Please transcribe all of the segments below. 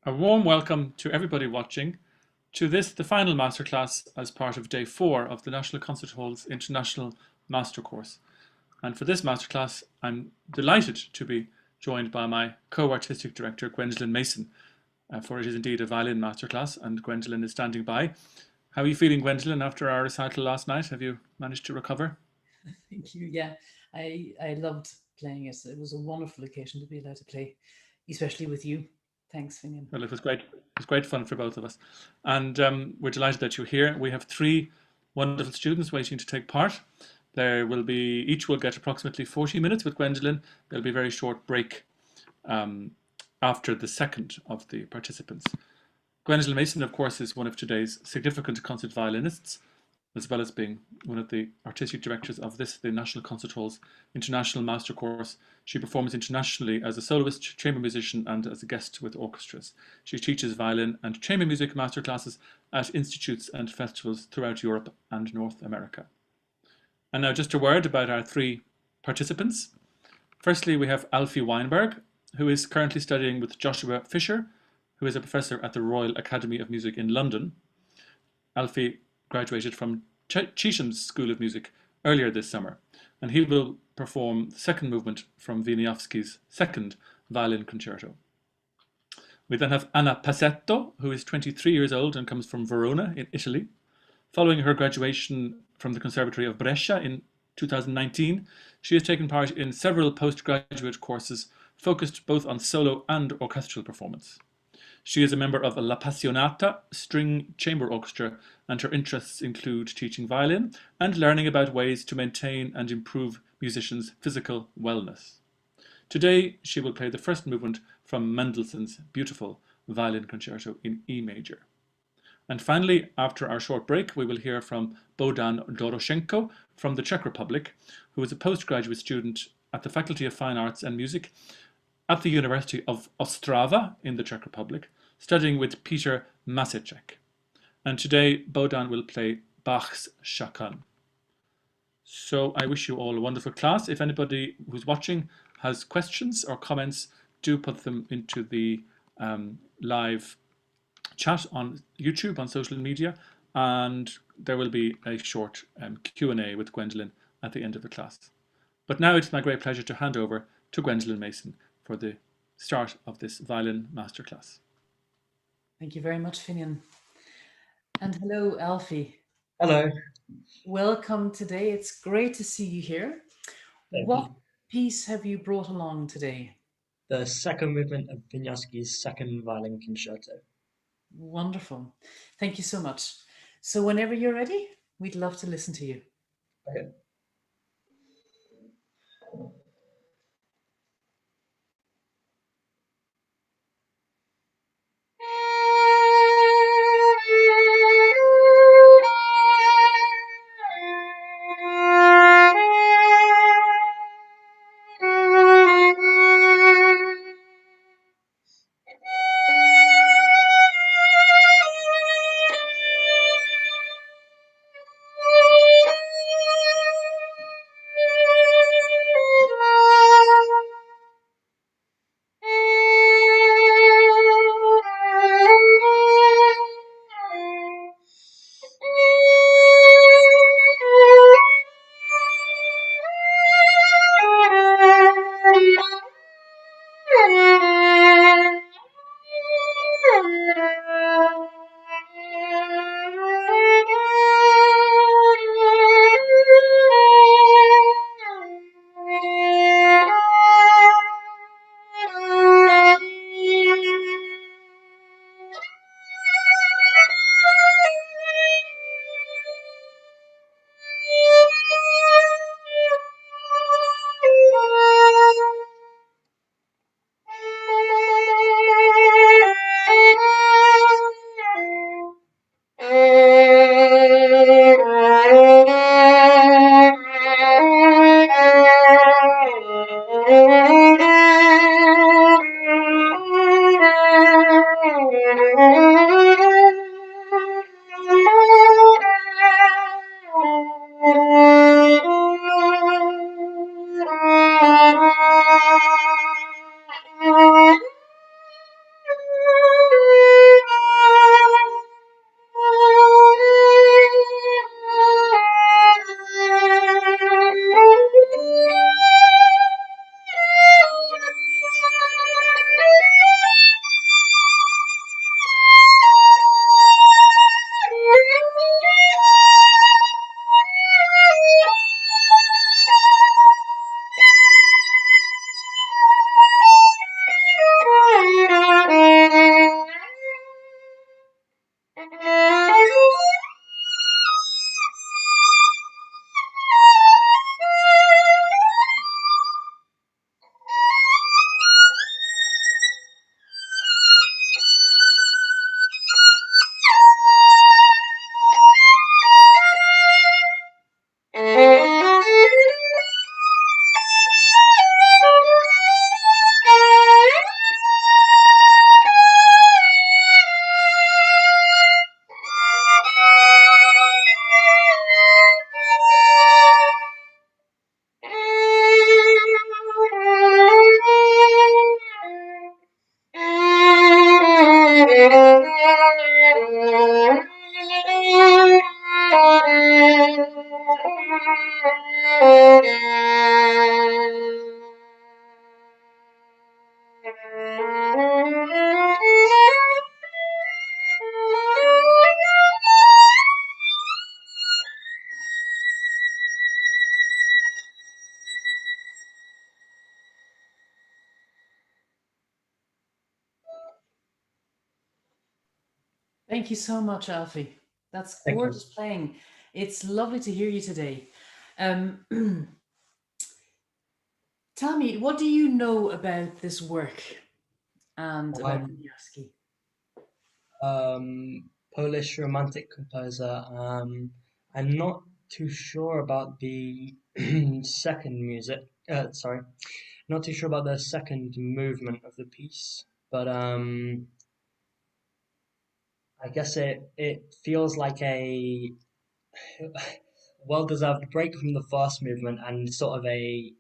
A warm welcome to everybody watching to this, the final masterclass as part of day 4 of the National Concert Hall's International Master Course. And for this masterclass, I'm delighted to be joined by my co-artistic director, Gwendolyn Masin, for it is indeed a violin masterclass, and Gwendolyn is standing by. How are you feeling, Gwendolyn, after our recital last night? Have you managed to recover? Thank you. Yeah, I loved playing it. It was a wonderful occasion to be allowed to play, especially with you. Thanks, Finian. Well, it was great. It was great fun for both of us, and we're delighted that you're here. We have 3 wonderful students waiting to take part. Each will get approximately 40 minutes with Gwendolyn. There'll be a very short break after the second of the participants. Gwendolyn Masin, of course, is one of today's significant concert violinists, as well as being one of the artistic directors of the National Concert Hall's International Master Course. She performs internationally as a soloist, chamber musician, and as a guest with orchestras. She teaches violin and chamber music masterclasses at institutes and festivals throughout Europe and North America. And now just a word about our 3 participants. Firstly, we have Alfie Weinberg, who is currently studying with Joshua Fisher, who is a professor at the Royal Academy of Music in London. Alfie graduated from Chetham's School of Music earlier this summer, and he will perform the second movement from Wieniawski's second violin concerto. We then have Anna Pasetto, who is 23 years old and comes from Verona in Italy. Following her graduation from the Conservatory of Brescia in 2019, she has taken part in several postgraduate courses focused both on solo and orchestral performance. She is a member of a L'Appassionata string chamber orchestra, and her interests include teaching violin and learning about ways to maintain and improve musicians' physical wellness. Today, she will play the first movement from Mendelssohn's beautiful violin concerto in E major. And finally, after our short break, we will hear from Bohdan Doroshenko from the Czech Republic, who is a postgraduate student at the Faculty of Fine Arts and Music at the University of Ostrava in the Czech Republic, studying with Petr Maceček. And today, Bohdan will play Bach's Chaconne. So I wish you all a wonderful class. If anybody who's watching has questions or comments, do put them into the live chat on YouTube, on social media, and there will be a short Q&A with Gwendolyn at the end of the class. But now it's my great pleasure to hand over to Gwendolyn Masin for the start of this violin masterclass. Thank you very much, Finian. And hello, Alfie. Hello. Welcome today. It's great to see you here. What piece have you brought along today? The second movement of Wieniawski's second violin concerto. Wonderful. Thank you so much. So whenever you're ready, we'd love to listen to you. Okay. Thank you so much, Alfie. That's Thank you. gorgeous playing. It's lovely to hear you today. Tell me, what do you know about this work and Well, about I'm Wieniawski? Polish romantic composer. I'm not too sure about the second music. Sorry, not too sure about the second movement of the piece, but I guess it feels like a well-deserved break from the first movement and sort of a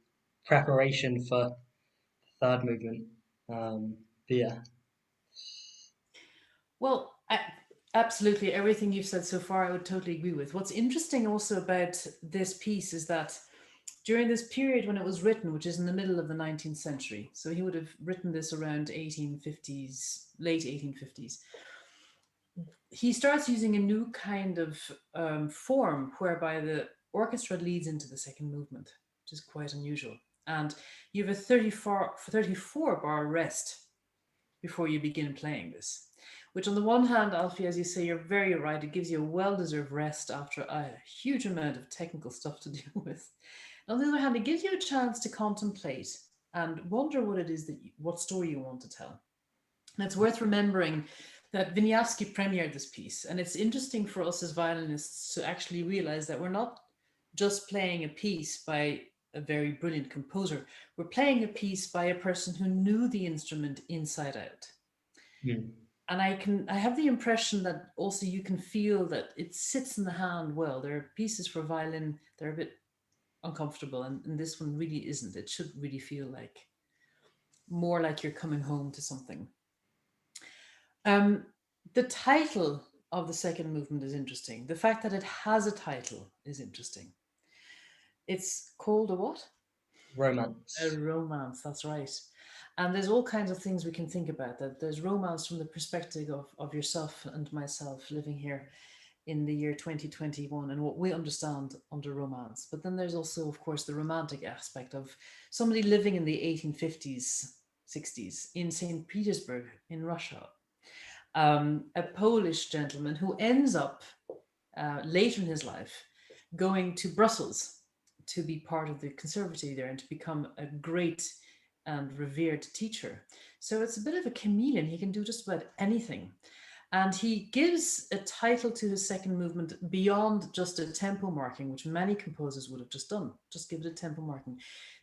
preparation for the third movement. But yeah. Well, absolutely everything you've said so far, I would totally agree with. What's interesting also about this piece is that during this period when it was written, which is in the middle of the 19th century, so he would have written this around 1850s, late 1850s, he starts using a new kind of form whereby the orchestra leads into the second movement, which is quite unusual. And you have a 34 bar rest before you begin playing this. Which, on the one hand, Alfie, as you say, you're very right. It gives you a well-deserved rest after a huge amount of technical stuff to deal with. And on the other hand, it gives you a chance to contemplate and wonder what it is what story you want to tell. And it's worth remembering that Wieniawski premiered this piece, and it's interesting for us as violinists to actually realize that we're not just playing a piece by a very brilliant composer. We're playing a piece by a person who knew the instrument inside out. Hmm. And I have the impression that also you can feel that it sits in the hand well. There are pieces for violin, they're a bit uncomfortable, and this one really isn't. It should really feel like more like you're coming home to something. The title of the second movement is interesting. The fact that it has a title is interesting. It's called a what? A Romance. romance, that's right. And there's all kinds of things we can think about that. There's romance from the perspective of yourself and myself living here in the year 2021 and what we understand under romance. But then there's also, of course, the romantic aspect of somebody living in the 1850s, 60s in St. Petersburg in Russia. A Polish gentleman who ends up later in his life going to Brussels to be part of the conservatory there and to become a great and revered teacher. So it's a bit of a chameleon. He can do just about anything. And he gives a title to his second movement beyond just a tempo marking, which many composers would have just done. Just give it a tempo marking.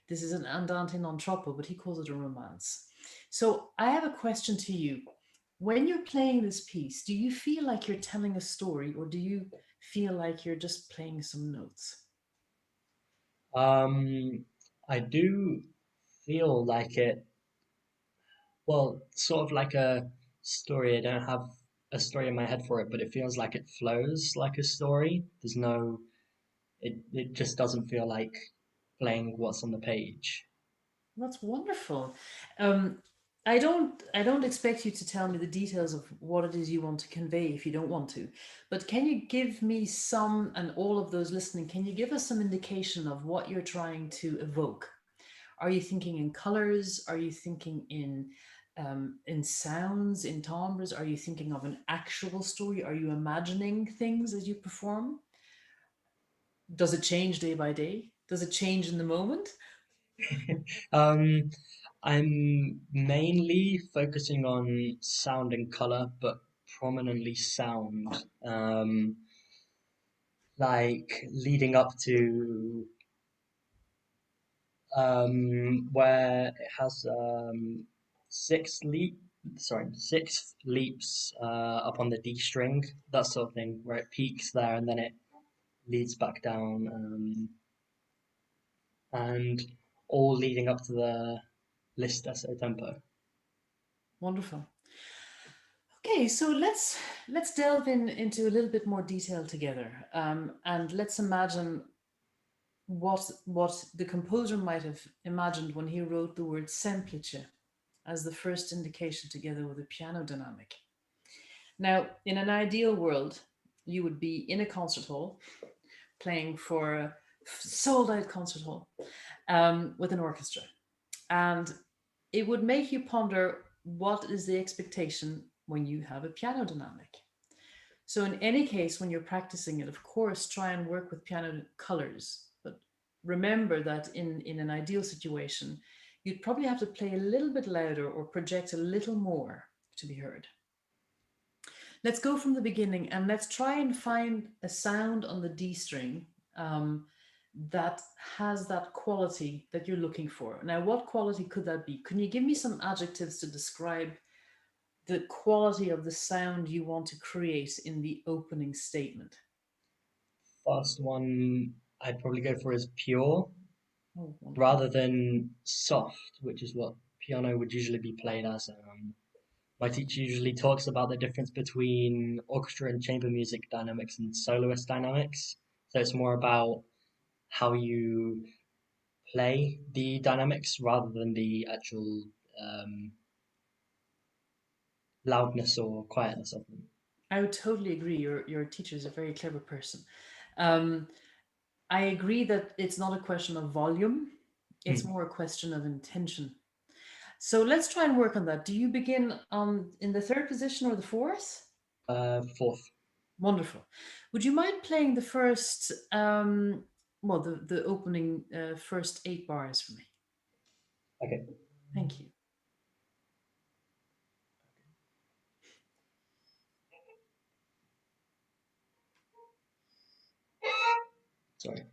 This is an andante non troppo, but he calls it a romance. So I have a question to you. When you're playing this piece, do you feel like you're telling a story or do you feel like you're just playing some notes? I do feel like it, well, sort of like a story. I don't have a story in my head for it, but it feels like it flows like a story. It just doesn't feel like playing what's on the page. That's wonderful. Um, I don't expect you to tell me the details of what it is you want to convey if you don't want to. But can you give me some, and all of those listening, can you give us some indication of what you're trying to evoke? Are you thinking in colors? Are you thinking in sounds, in timbres? Are you thinking of an actual story? Are you imagining things as you perform? Does it change day by day? Does it change in the moment? Um, I'm mainly focusing on sound and color, but prominently sound. Like leading up to where it has six leaps up on the D string, that sort of thing, where it peaks there and then it leads back down, and all leading up to the list SO tempo. Wonderful. Okay, so let's delve into a little bit more detail together, and let's imagine what the composer might have imagined when he wrote the word semplice as the first indication together with a piano dynamic. Now, in an ideal world, you would be in a concert hall playing for a sold out concert hall with an orchestra. And it would make you ponder what is the expectation when you have a piano dynamic. So, in any case, when you're practicing it, of course, try and work with piano colors. But remember that in an ideal situation, you'd probably have to play a little bit louder or project a little more to be heard. Let's go from the beginning and let's try and find a sound on the D string that has that quality that you're looking for. Now, what quality could that be? Can you give me some adjectives to describe the quality of the sound you want to create in the opening statement? First one I'd probably go for is pure, Oh, wonderful. rather than soft, which is what piano would usually be played as. My teacher usually talks about the difference between orchestra and chamber music dynamics and soloist dynamics. So it's more about how you play the dynamics rather than the actual loudness or quietness of them. I would totally agree. Your teacher is a very clever person. Um, I agree that it's not a question of volume, it's more a question of intention. So let's try and work on that. Do you begin in the third position or the fourth? Fourth. Wonderful. Would you mind playing the first, well, the opening first 8 bars for me? Okay. Thank you. Sorry.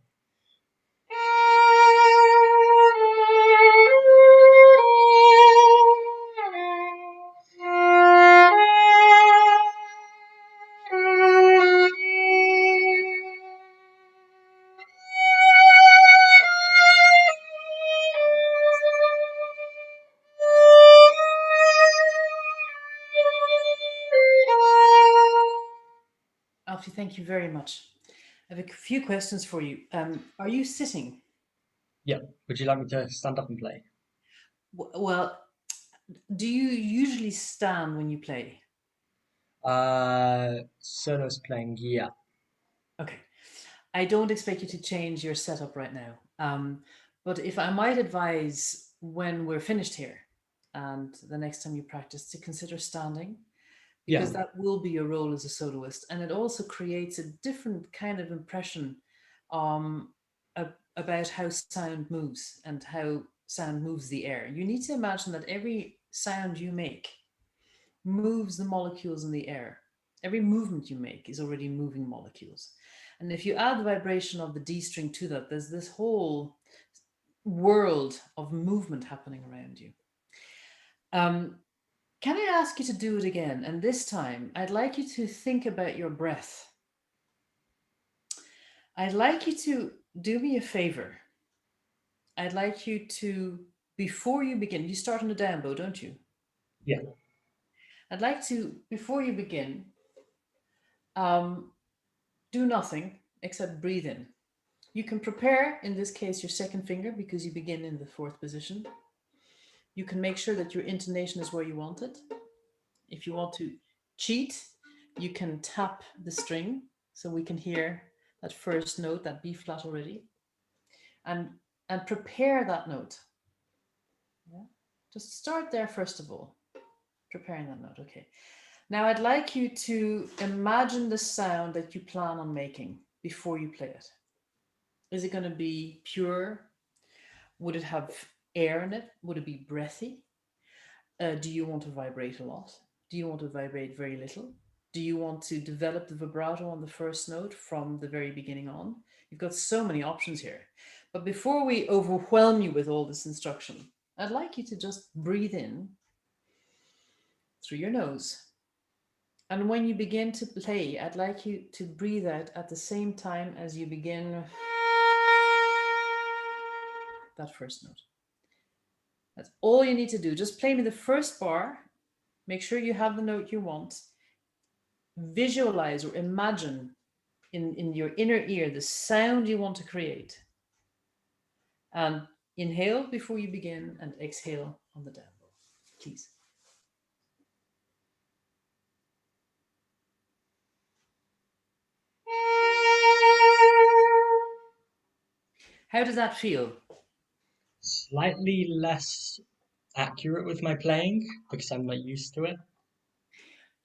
Alfie, thank you very much. I have a few questions for you. Are you sitting? Yeah. Would you like me to stand up and play? Well, do you usually stand when you play? Soloist playing, yeah. Okay. I don't expect you to change your setup right now. But if I might advise when we're finished here and the next time you practice to consider standing, because Yeah. that will be your role as a soloist. And it also creates a different kind of impression um, about how sound moves and how sound moves the air. You need to imagine that every sound you make moves the molecules in the air. Every movement you make is already moving molecules. And if you add the vibration of the D string to that, there's this whole world of movement happening around you. Can I ask you to do it again? And this time, I'd like you to think about your breath. I'd like you to do me a favor. I'd like you to, before you begin, you start on the down bow, don't you? Yeah. I'd like to, before you begin, do nothing except breathe in. You can prepare, in this case, your second finger because you begin in the fourth position. You can make sure that your intonation is where you want it. If you want to cheat, you can tap the string so we can hear that first note, that B flat already, and prepare that note. Yeah? Just start there first of all, preparing that note. Okay. Now I'd like you to imagine the sound that you plan on making before you play it. Is it going to be pure? Would it have air in it? Would it be breathy? Do you want to vibrate a lot? Do you want to vibrate very little? Do you want to develop the vibrato on the first note from the very beginning on? You've got so many options here. But before we overwhelm you with all this instruction, I'd like you to just breathe in through your nose. And when you begin to play, I'd like you to breathe out at the same time as you begin that first note. That's all you need to do. Just play me the first bar Make sure you have the note you want. Visualize or imagine in your inner ear the sound you want to create. And inhale before you begin and exhale on the down bow, please. How does that feel? Slightly less accurate with my playing because I'm not used to it.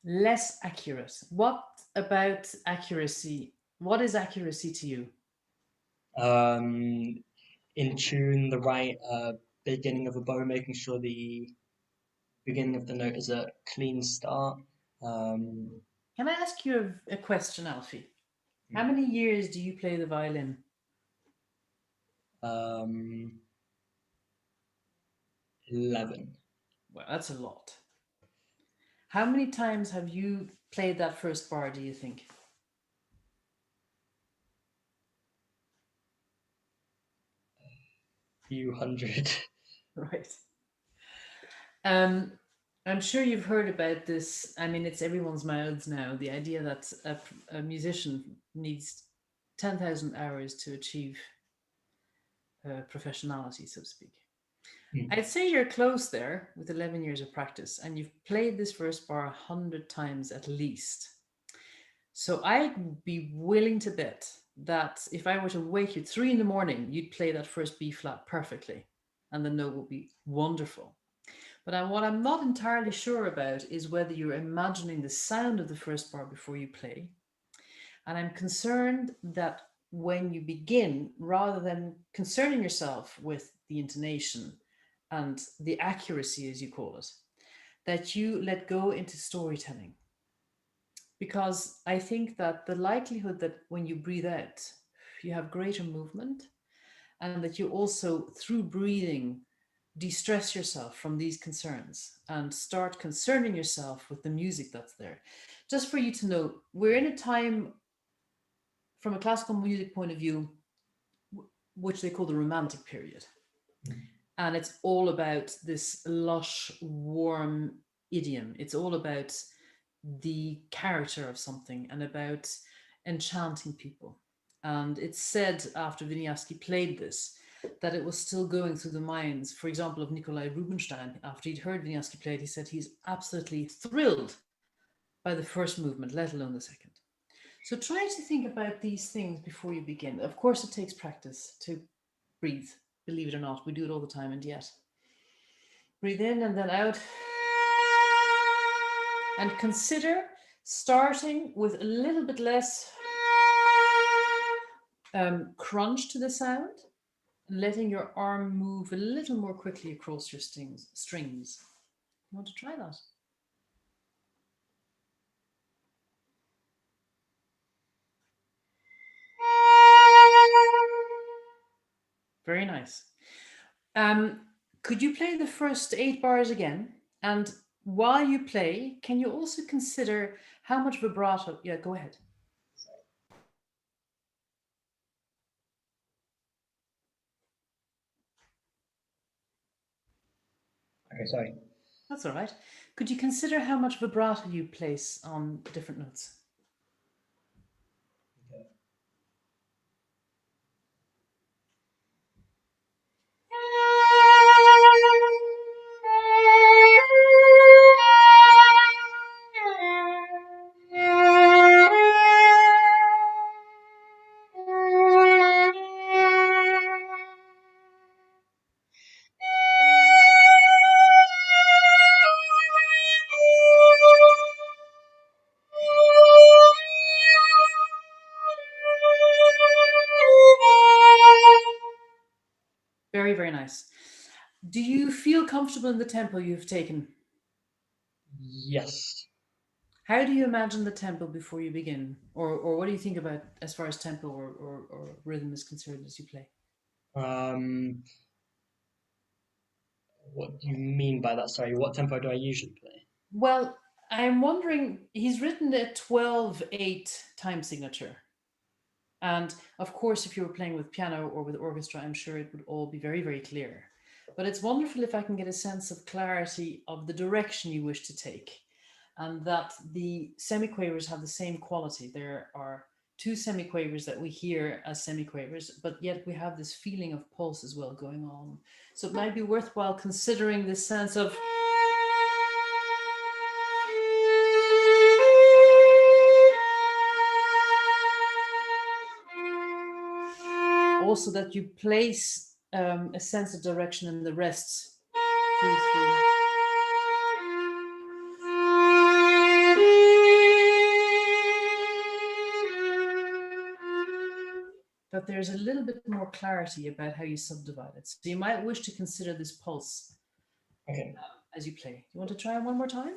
Less accurate. What about accuracy? What is accuracy to you? In tune, the right beginning of a bow, making sure the beginning of the note is a clean start. Can I ask you a question, Alfie? How many years do you play the violin? 11. Well, that's a lot. How many times have you played that first bar, do you think? Few hundred. Right. I'm sure you've heard about this. I mean, it's everyone's mouths now. The idea that a musician needs 10,000 hours to achieve professionality, so to speak. I'd say you're close there with 11 years of practice, and you've played this first bar 100 times at least. So I'd be willing to bet that if I were to wake you at 3 in the morning, you'd play that first B flat perfectly, and the note would be wonderful. But what I'm not entirely sure about is whether you're imagining the sound of the first bar before you play. And I'm concerned that when you begin, rather than concerning yourself with the intonation and the accuracy, as you call it, that you let go into storytelling. Because I think that the likelihood that when you breathe out, you have greater movement, and that you also, through breathing, de-stress yourself from these concerns and start concerning yourself with the music that's there. Just for you to know, we're in a time, from a classical music point of view, which they call the Romantic period. And it's all about this lush, warm idiom. It's all about the character of something and about enchanting people. And it's said after Wieniawski played this, that it was still going through the minds, for example, of Nikolai Rubinstein. After he'd heard Wieniawski play it, he said he's absolutely thrilled by the first movement, let alone the second. So try to think about these things before you begin. Of course, it takes practice to breathe. Believe it or not, we do it all the time, and yet. Breathe in and then out. And consider starting with a little bit less crunch to the sound, and letting your arm move a little more quickly across your strings. You want to try that? Very nice. Could you play the first 8 bars again? And while you play, can you also consider how much vibrato? Yeah, go ahead. Okay, sorry. That's all right. Could you consider how much vibrato you place on different notes? Okay. Very, very nice. Do you feel comfortable in the tempo you've taken? Yes. How do you imagine the tempo before you begin? Or what do you think about as far as tempo or rhythm is concerned as you play? What do you mean by that? Sorry, what tempo do I usually play? Well, I'm wondering, he's written a 12/8 time signature. And of course, if you were playing with piano or with orchestra, I'm sure it would all be very, very clear. But it's wonderful if I can get a sense of clarity of the direction you wish to take, and that the semiquavers have the same quality. There are two semiquavers that we hear as semiquavers, but yet we have this feeling of pulse as well going on. So it might be worthwhile considering this sense of also that you place a sense of direction in the rests. 2, 3. But there's a little bit more clarity about how you subdivide it. So you might wish to consider this pulse as you play. Do you want to try one more time?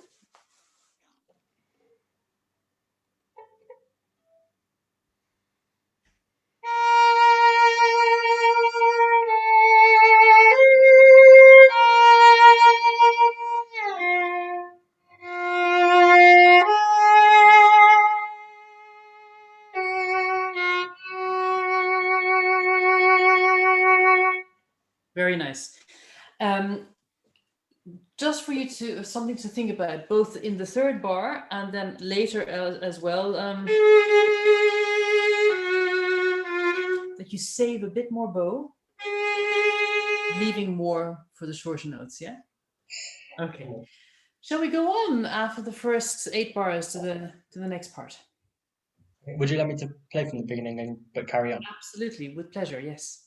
Very nice. Just for you to something to think about, both in the third bar and then later as well, that you save a bit more bow, leaving more for the shorter notes. Yeah. Okay. Shall we go on after the first 8 bars to the next part? Would you like me to play from the beginning but carry on? Absolutely, with pleasure. Yes.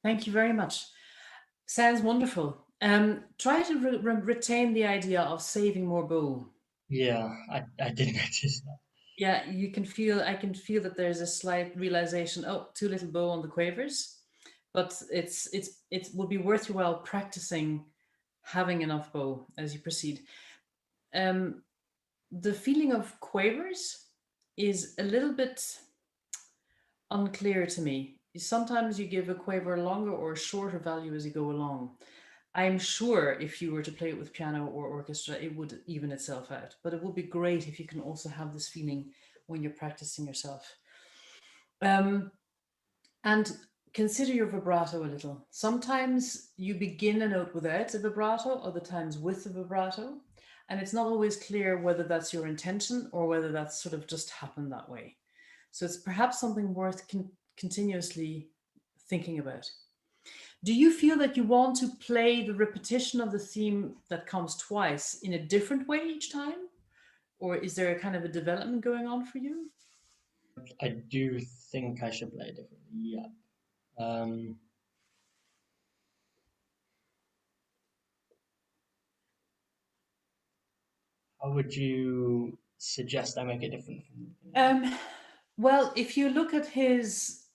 Thank you very much. Sounds wonderful. Try to retain the idea of saving more bow. Yeah, I did notice that. Yeah, I can feel that there's a slight realization, oh, too little bow on the quavers, but it would be worth your while practicing having enough bow as you proceed. The feeling of quavers is a little bit unclear to me. Sometimes you give a quaver a longer or a shorter value as you go along. I'm sure if you were to play it with piano or orchestra, it would even itself out. But it would be great if you can also have this feeling when you're practicing yourself. And consider your vibrato a little. Sometimes you begin a note without a vibrato, other times with a vibrato. And it's not always clear whether that's your intention or whether that's sort of just happened that way. So it's perhaps something worth continuously thinking about. Do you feel that you want to play the repetition of the theme that comes twice in a different way each time? Or is there a kind of a development going on for you? I do think I should play differently, yeah. How would you suggest I make it different from well, if you look at his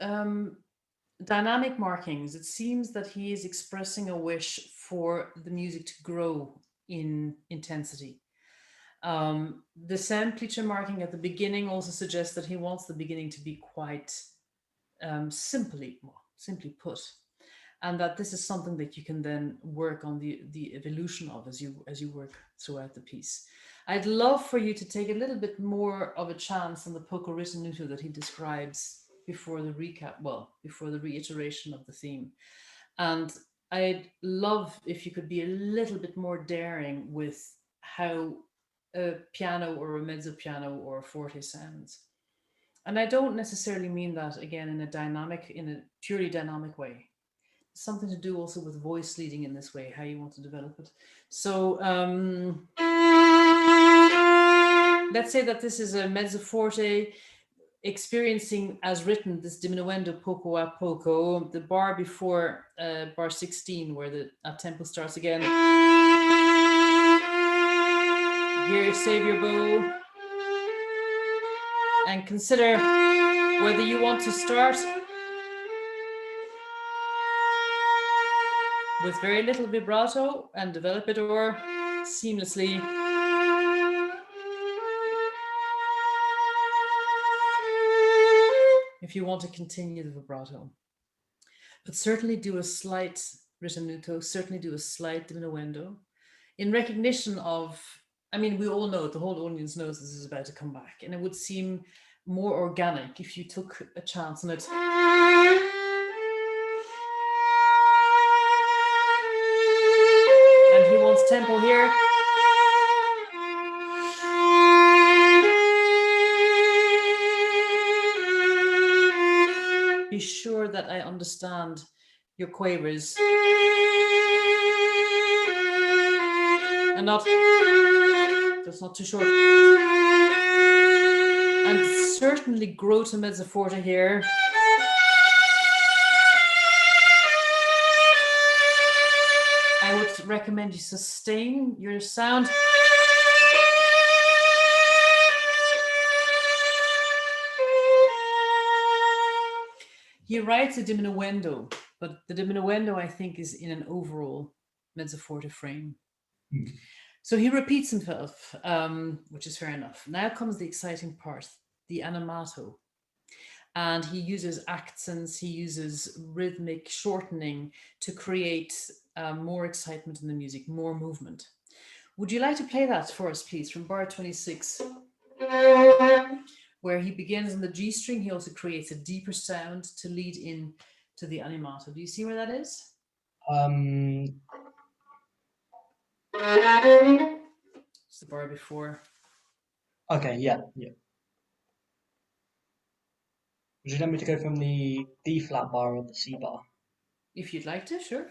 dynamic markings, it seems that he is expressing a wish for the music to grow in intensity. The Semplice marking at the beginning also suggests that he wants the beginning to be quite simply put. and that this is something that you can then work on the evolution of as you work throughout the piece. I'd love for you to take a little bit more of a chance on the poco ritenuto that he describes before the recap, before the reiteration of the theme. And I'd love if you could be a little bit more daring with how a piano or a mezzo piano or a forte sounds. And I don't necessarily mean that again in a purely dynamic way. Something to do also with voice leading in this way, how you want to develop it. So let's say that this is a mezzo forte experiencing as written this diminuendo poco a poco, the bar before bar 16 where the tempo starts again. Here, save your bow and consider whether you want to start with very little vibrato and develop it, or seamlessly if you want to continue the vibrato. But certainly do a slight ritenuto, certainly do a slight diminuendo in recognition of, I mean, we all know it, the whole audience knows this is about to come back, and it would seem more organic if you took a chance on it. And he wants tempo here. Be sure that I understand your quavers. And that's not too short. And certainly grow to mezzo forte here. I would recommend you sustain your sound. He writes a diminuendo, but the diminuendo, I think, is in an overall mezzo forte frame. So he repeats himself, which is fair enough. Now comes the exciting part, the Anamato. And he uses accents, he uses rhythmic shortening to create more excitement in the music, more movement. Would you like to play that for us, please, from bar 26? Where he begins on the G string, he also creates a deeper sound to lead in to the Animato. Do you see where that is? It's the bar before. Okay, yeah. Would you like me to go from the D flat bar or the C bar? If you'd like to, sure.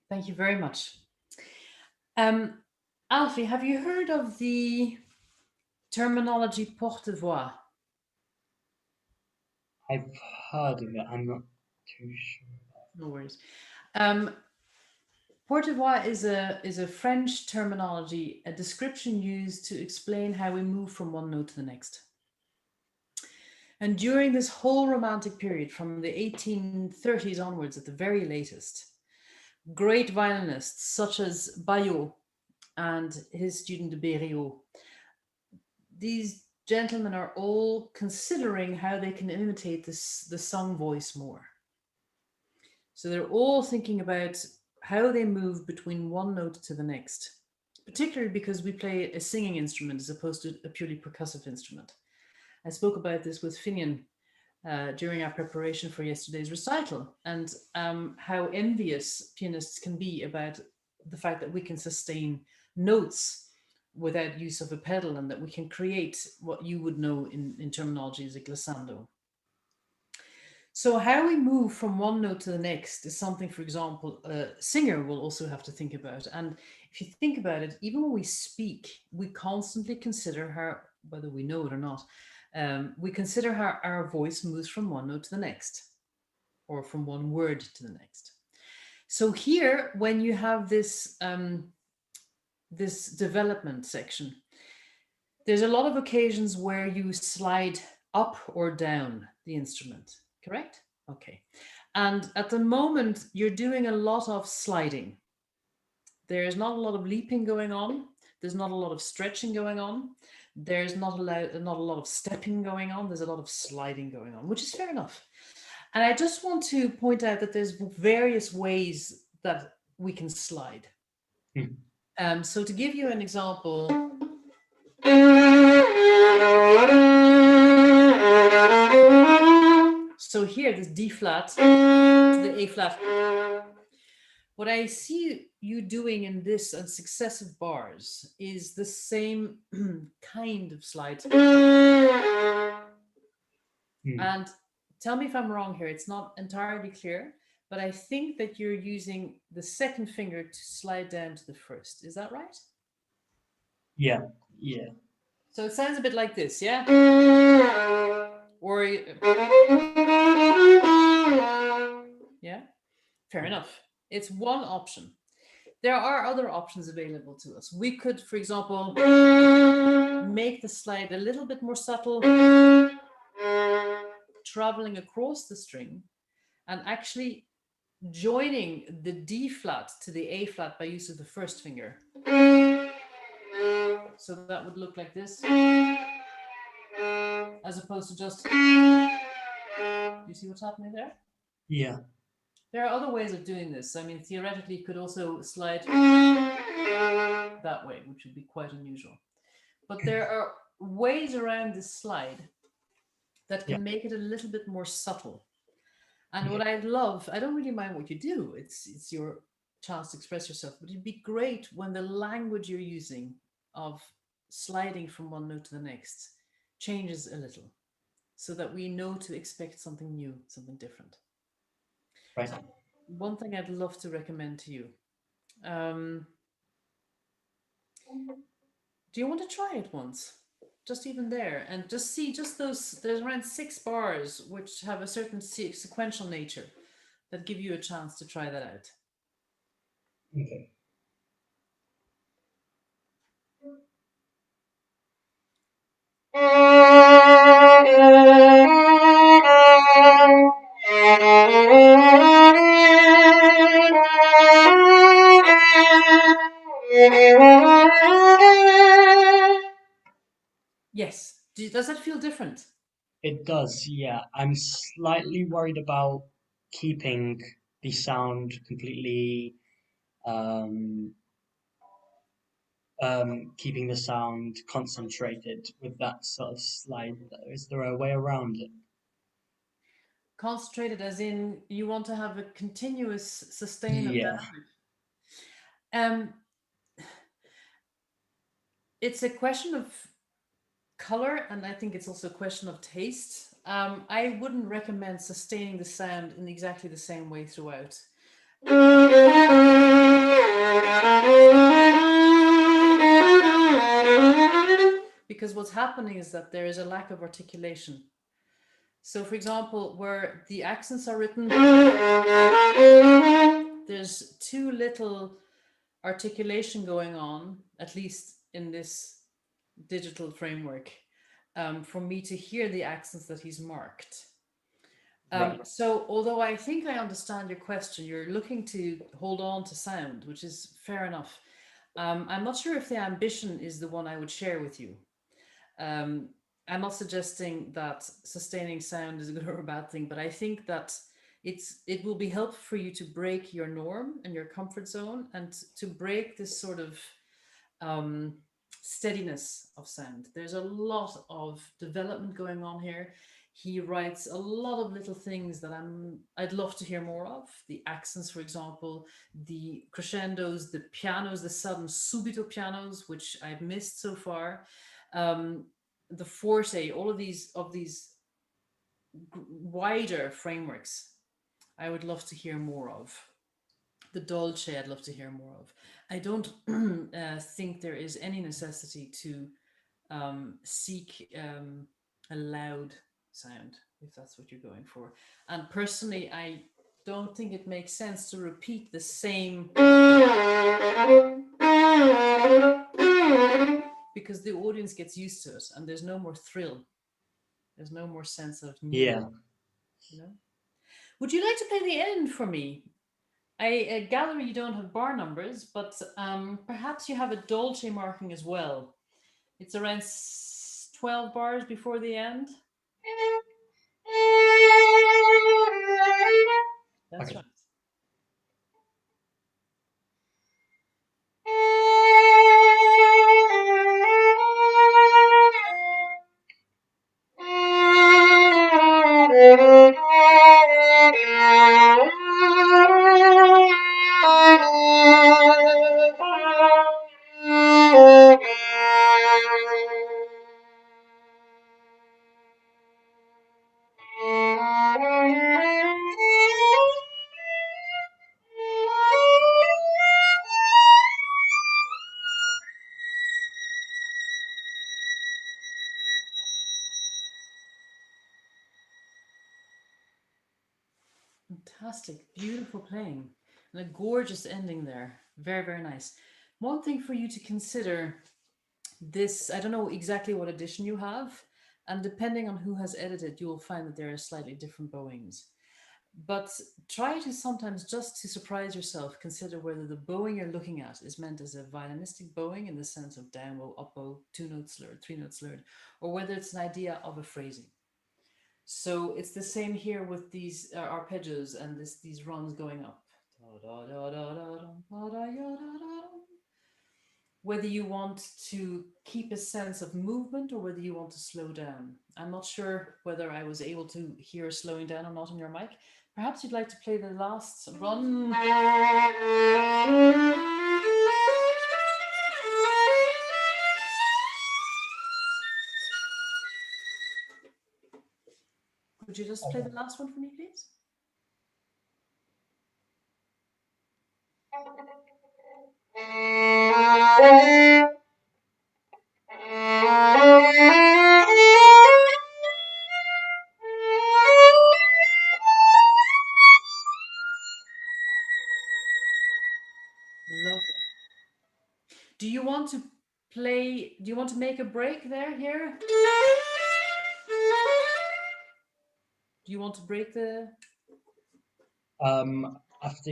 Thank you very much. Alfie, have you heard of the terminology porte-voix? I've heard of it. I'm not too sure. No worries. Porte-voix is a French terminology, a description used to explain how we move from one note to the next. And during this whole Romantic period, from the 1830s onwards at the very latest, great violinists such as Bayot and his student de Berriot, these gentlemen are all considering how they can imitate the sung voice more. So they're all thinking about how they move between one note to the next, particularly because we play a singing instrument as opposed to a purely percussive instrument. I spoke about this with Finian during our preparation for yesterday's recital, and how envious pianists can be about the fact that we can sustain notes without use of a pedal, and that we can create what you would know in terminology as a glissando. So how we move from one note to the next is something, for example, a singer will also have to think about. And if you think about it, even when we speak, we constantly consider how, whether we know it or not, we consider how our voice moves from one note to the next, or from one word to the next. So here, when you have this, this development section, there's a lot of occasions where you slide up or down the instrument. Correct? Okay. And at the moment, you're doing a lot of sliding. There's not a lot of leaping going on. There's not a lot of stretching going on. There's not a lot of stepping going on. There's a lot of sliding going on, which is fair enough. And I just want to point out that there's various ways that we can slide. So to give you an example, so here, this D flat to the A flat. What I see you doing in this and successive bars is the same kind of slide. And tell me if I'm wrong here, it's not entirely clear, but I think that you're using the second finger to slide down to the first. Is that right? Yeah, yeah. So it sounds a bit like this, yeah? Or yeah, fair enough. It's one option. There are other options available to us. We could, for example, make the slide a little bit more subtle, traveling across the string and actually joining the D flat to the A flat by use of the first finger. So that would look like this, as opposed to just, you see what's happening there? Yeah. There are other ways of doing this. I mean, theoretically, you could also slide that way, which would be quite unusual. But there are ways around this slide that can make it a little bit more subtle. And what I love, I don't really mind what you do. It's your chance to express yourself, but it'd be great when the language you're using of sliding from one note to the next changes a little, so that we know to expect something new, something different. Right. One thing I'd love to recommend to you. Do you want to try it once? Just even there, and just see just those, there's around 6 bars which have a certain sequential nature that give you a chance to try that out. Okay. Yes. Does that feel different? It does, yeah. I'm slightly worried about keeping the sound completely, keeping the sound concentrated with that sort of slide, though. Is there a way around it? Concentrated as in you want to have a continuous sustain of Yeah. that. It's a question of color, and I think it's also a question of taste. I wouldn't recommend sustaining the sound in exactly the same way throughout. Because what's happening is that there is a lack of articulation. So, for example, where the accents are written, there's too little articulation going on, at least in this digital framework, for me to hear the accents that he's marked. Right. So, although I think I understand your question, you're looking to hold on to sound, which is fair enough. I'm not sure if the ambition is the one I would share with you. Um, I'm not suggesting that sustaining sound is a good or a bad thing, but I think that it will be helpful for you to break your norm and your comfort zone, and to break this sort of um, steadiness of sound. There's a lot of development going on here. He writes a lot of little things that I'd love to hear more of. The accents, for example, the crescendos, the pianos, the sudden subito pianos, which I've missed so far. Um, the forte, all of these wider frameworks, I would love to hear more of. The dolce, I'd love to hear more of. I don't think there is any necessity to seek a loud sound, if that's what you're going for. And personally, I don't think it makes sense to repeat the same, because the audience gets used to it and there's no more thrill. There's no more sense of new, Yeah. you know? Would you like to play the end for me? I gather you don't have bar numbers, but perhaps you have a dolce marking as well. It's around 12 bars before the end. That's Okay. right. Fantastic, beautiful playing, and a gorgeous ending there. Very, very nice. One thing for you to consider, this, I don't know exactly what edition you have, and depending on who has edited, you will find that there are slightly different bowings. But try to sometimes, just to surprise yourself, consider whether the bowing you're looking at is meant as a violinistic bowing in the sense of down bow, up bow, two notes slurred, three notes slurred, or whether it's an idea of a phrasing. So it's the same here with these arpeggios and these runs going up. Whether you want to keep a sense of movement or whether you want to slow down. I'm not sure whether I was able to hear slowing down or not on your mic. Perhaps you'd like to play the last run. Would you just play the last one for me, please? Lovely. Do you want to play? Do you want to make a break there? Here? Do you want to break the? After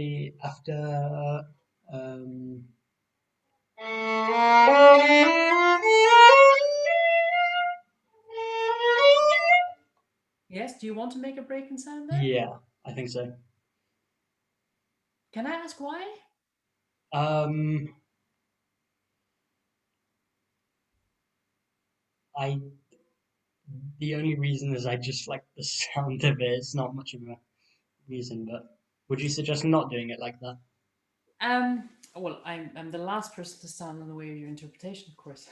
Yes. Do you want to make a break in sound there? yeah, I think so. Can I ask why? Um, I the only reason is I just like the sound of it. It's not much of a reason, but would you suggest not doing it like that? Well, I'm the last person to stand in the way of your interpretation, of course.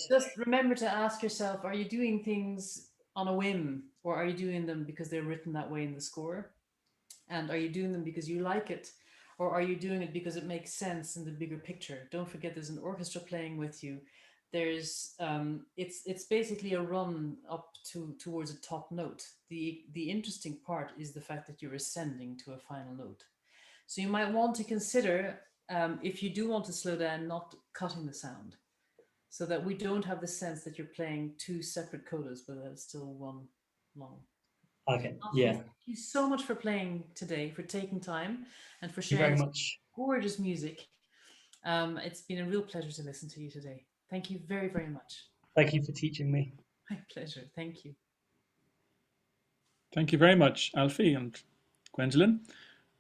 Just remember to ask yourself, are you doing things on a whim, or are you doing them because they're written that way in the score? And are you doing them because you like it? Or are you doing it because it makes sense in the bigger picture? Don't forget there's an orchestra playing with you. there's it's basically a run up towards a top note. The interesting part is the fact that you're ascending to a final note. So you might want to consider, if you do want to slow down, not cutting the sound, so that we don't have the sense that you're playing two separate codas, but that it's still one long. Okay, Alfie, yeah. thank you so much for playing today, for taking time, and for Thank you sharing very this much. gorgeous music. It's been a real pleasure to listen to you today. Thank you very, very much. Thank you for teaching me. My pleasure. Thank you. Thank you very much, Alfie and Gwendolyn.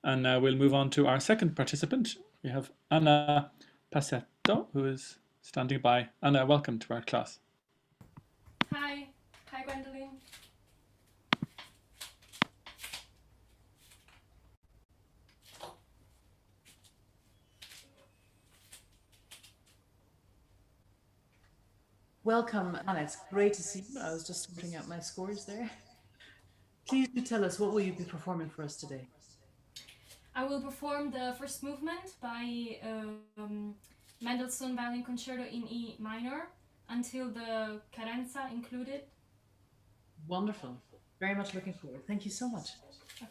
And now we'll move on to our second participant. We have Anna Pasetto, who is standing by. Anna, welcome to our class. Hi. Hi, Gwendolyn. Welcome, Anna. It's great to see you. I was just sorting out my scores there. Please do tell us, what will you be performing for us today? I will perform the first movement by Mendelssohn Violin Concerto in E minor until the Cadenza included. Wonderful. Very much looking forward. Thank you so much. Okay.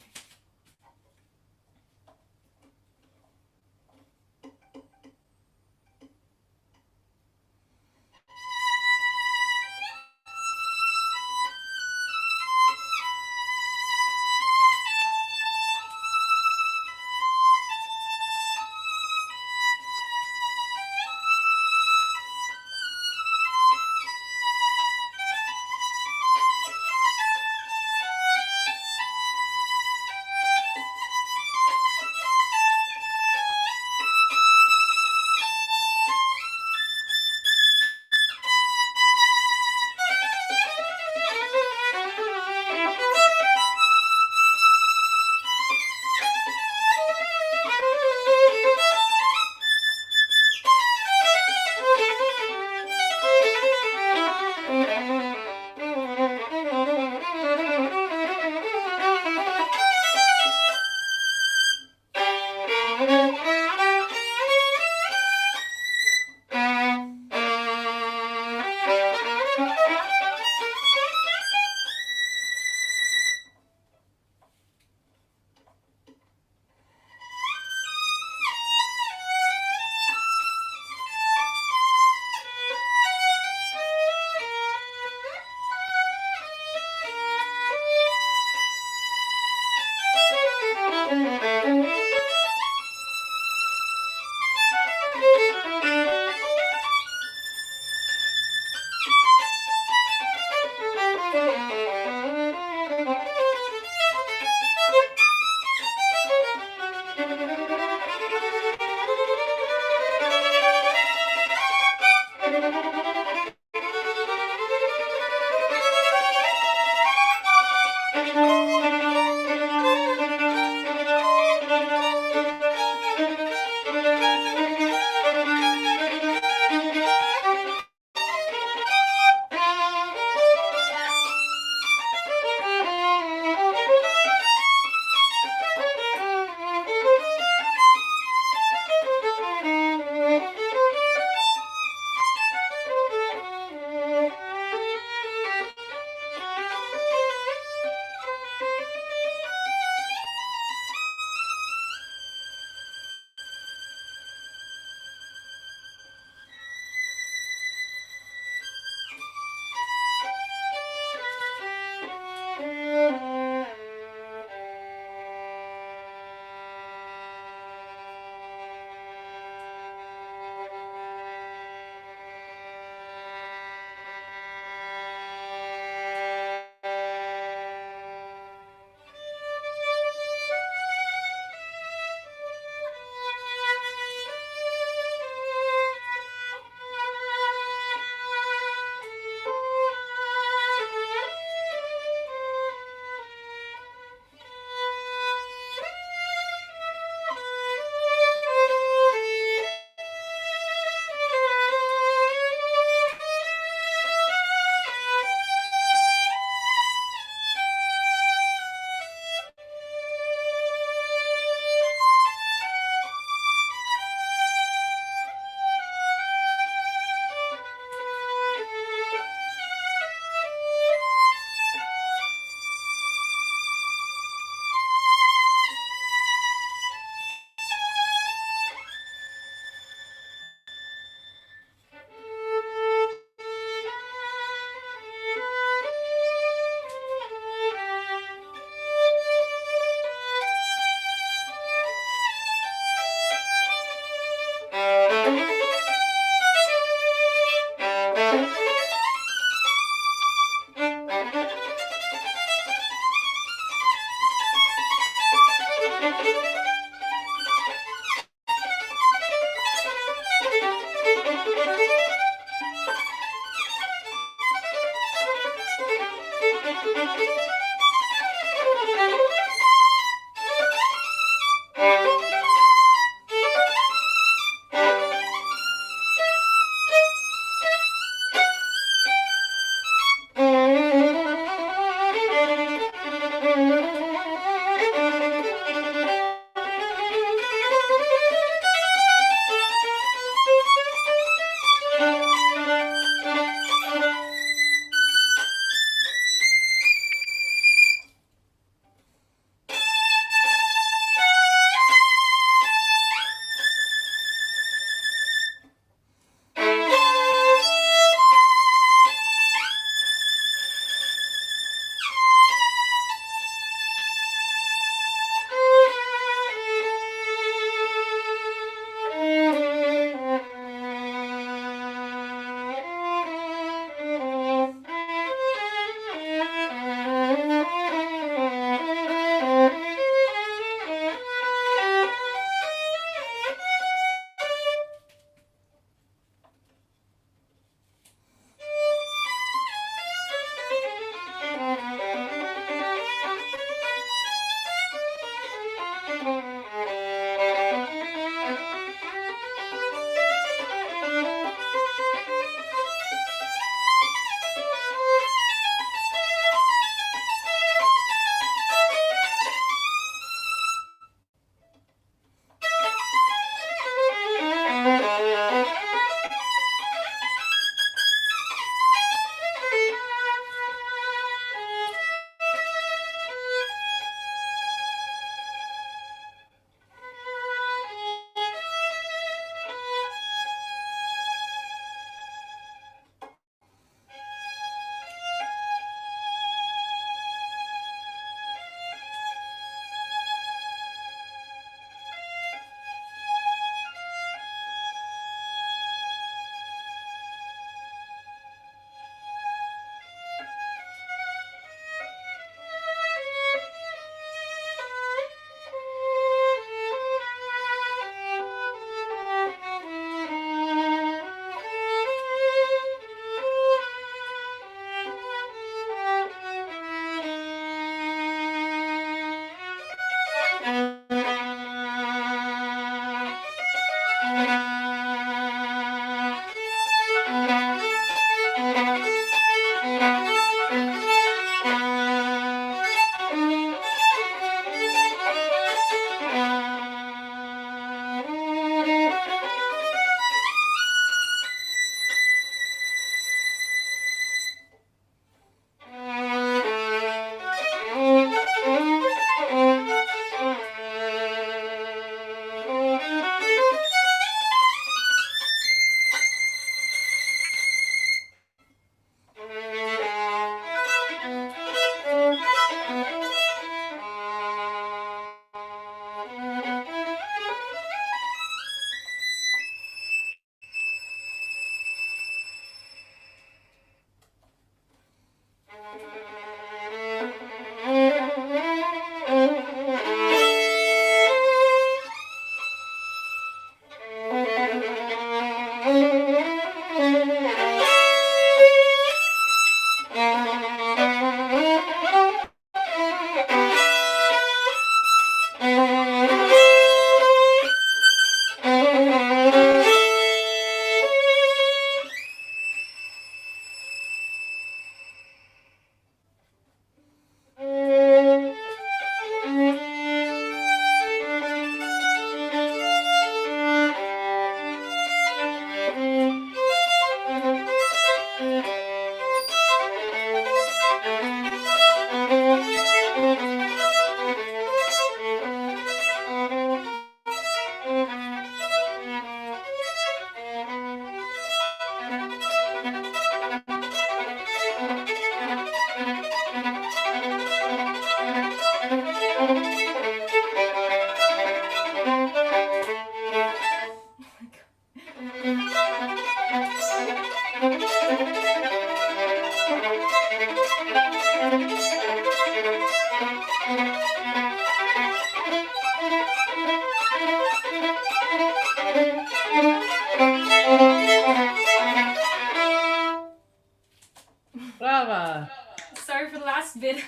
Sorry for the last bit.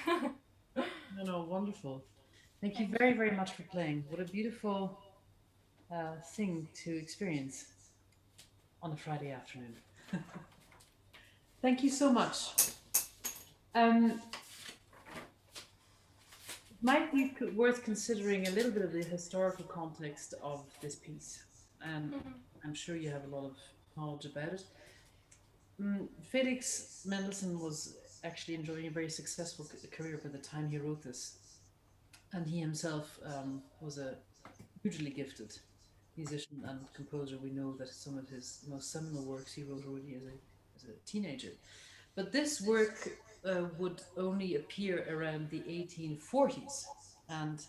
No, wonderful. Thank you very, very much for playing. What a beautiful thing to experience on a Friday afternoon. Thank you so much. Might be worth considering a little bit of the historical context of this piece, and I'm sure you have a lot of knowledge about it. Felix Mendelssohn was actually enjoying a very successful career by the time he wrote this, and he himself was a hugely gifted musician and composer. We know that some of his most seminal works he wrote already as a teenager. But this work would only appear around the 1840s. And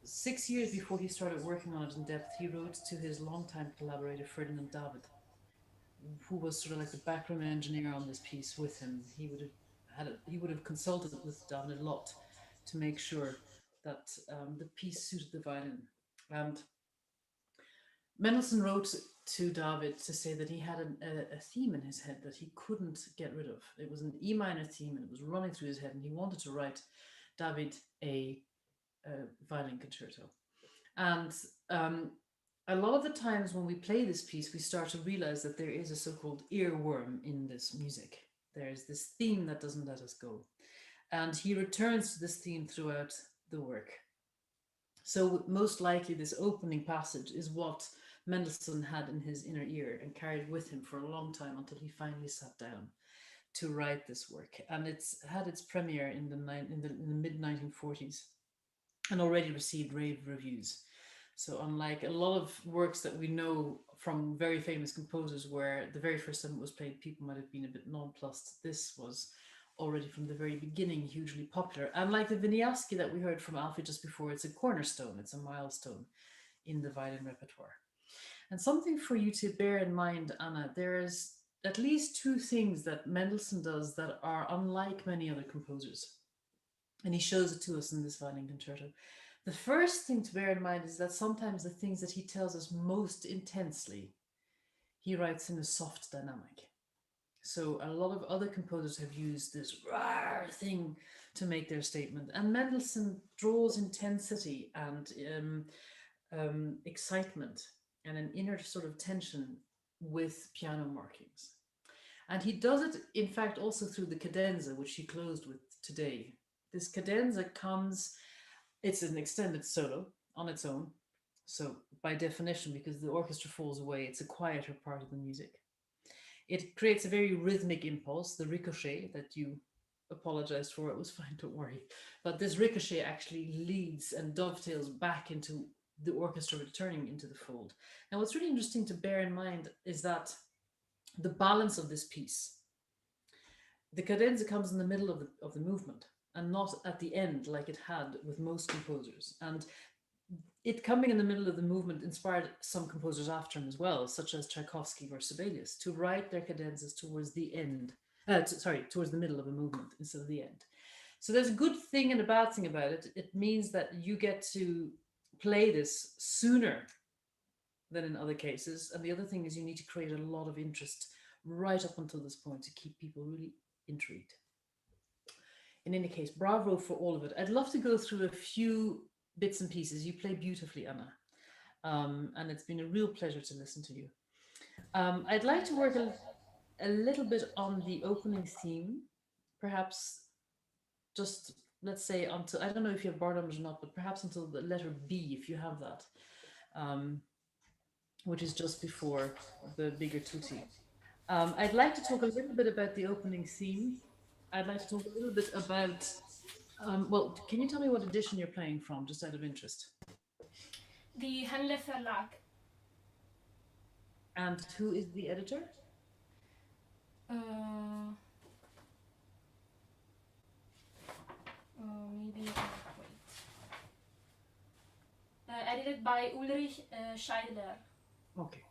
6 years before he started working on it in depth, he wrote to his longtime collaborator, Ferdinand David, who was sort of like the background engineer on this piece with him. He would have consulted with David a lot to make sure that the piece suited the violin. And Mendelssohn wrote to David to say that he had a theme in his head that he couldn't get rid of. It was an E minor theme and it was running through his head, and he wanted to write David a violin concerto. And a lot of the times when we play this piece, we start to realize that there is a so-called earworm in this music. There's this theme that doesn't let us go. And he returns to this theme throughout the work. So most likely this opening passage is what Mendelssohn had in his inner ear and carried with him for a long time until he finally sat down to write this work. And it's had its premiere in the mid-1940s and already received rave reviews. So unlike a lot of works that we know from very famous composers where the very first time it was played, people might have been a bit nonplussed, this was already from the very beginning hugely popular. And like the Wieniawski that we heard from Alfie just before, it's a cornerstone, it's a milestone in the violin repertoire. And something for you to bear in mind, Anna, there's at least two things that Mendelssohn does that are unlike many other composers. And he shows it to us in this violin concerto. The first thing to bear in mind is that sometimes the things that he tells us most intensely, he writes in a soft dynamic. So a lot of other composers have used this rawr thing to make their statement. And Mendelssohn draws intensity and excitement and an inner sort of tension with piano markings. And he does it, in fact, also through the cadenza, which he closed with today. This cadenza comes, it's an extended solo on its own. So by definition, because the orchestra falls away, it's a quieter part of the music. It creates a very rhythmic impulse, the ricochet that you apologized for. It was fine, don't worry. But this ricochet actually leads and dovetails back into the orchestra returning into the fold. Now, what's really interesting to bear in mind is that the balance of this piece, the cadenza comes in the middle of the movement and not at the end like it had with most composers. And it coming in the middle of the movement inspired some composers after him as well, such as Tchaikovsky or Sibelius, to write their cadenzas towards the end, towards the middle of a movement instead of the end. So there's a good thing and a bad thing about it. It means that you get to play this sooner than in other cases. And the other thing is you need to create a lot of interest right up until this point to keep people really intrigued. In any case, bravo for all of it. I'd love to go through a few bits and pieces. You play beautifully, Anna. And it's been a real pleasure to listen to you. I'd like to work a little bit on the opening theme, perhaps just, let's say, until, I don't know if you have bar numbers or not, but perhaps until the letter B, if you have that, which is just before the bigger tutti. I'd like to talk a little bit about the opening theme. I'd like to talk a little bit about, well, can you tell me what edition you're playing from, just out of interest? The Henle Verlag. And who is the editor? Maybe, wait. Edited by Ulrich Scheidler. Okay.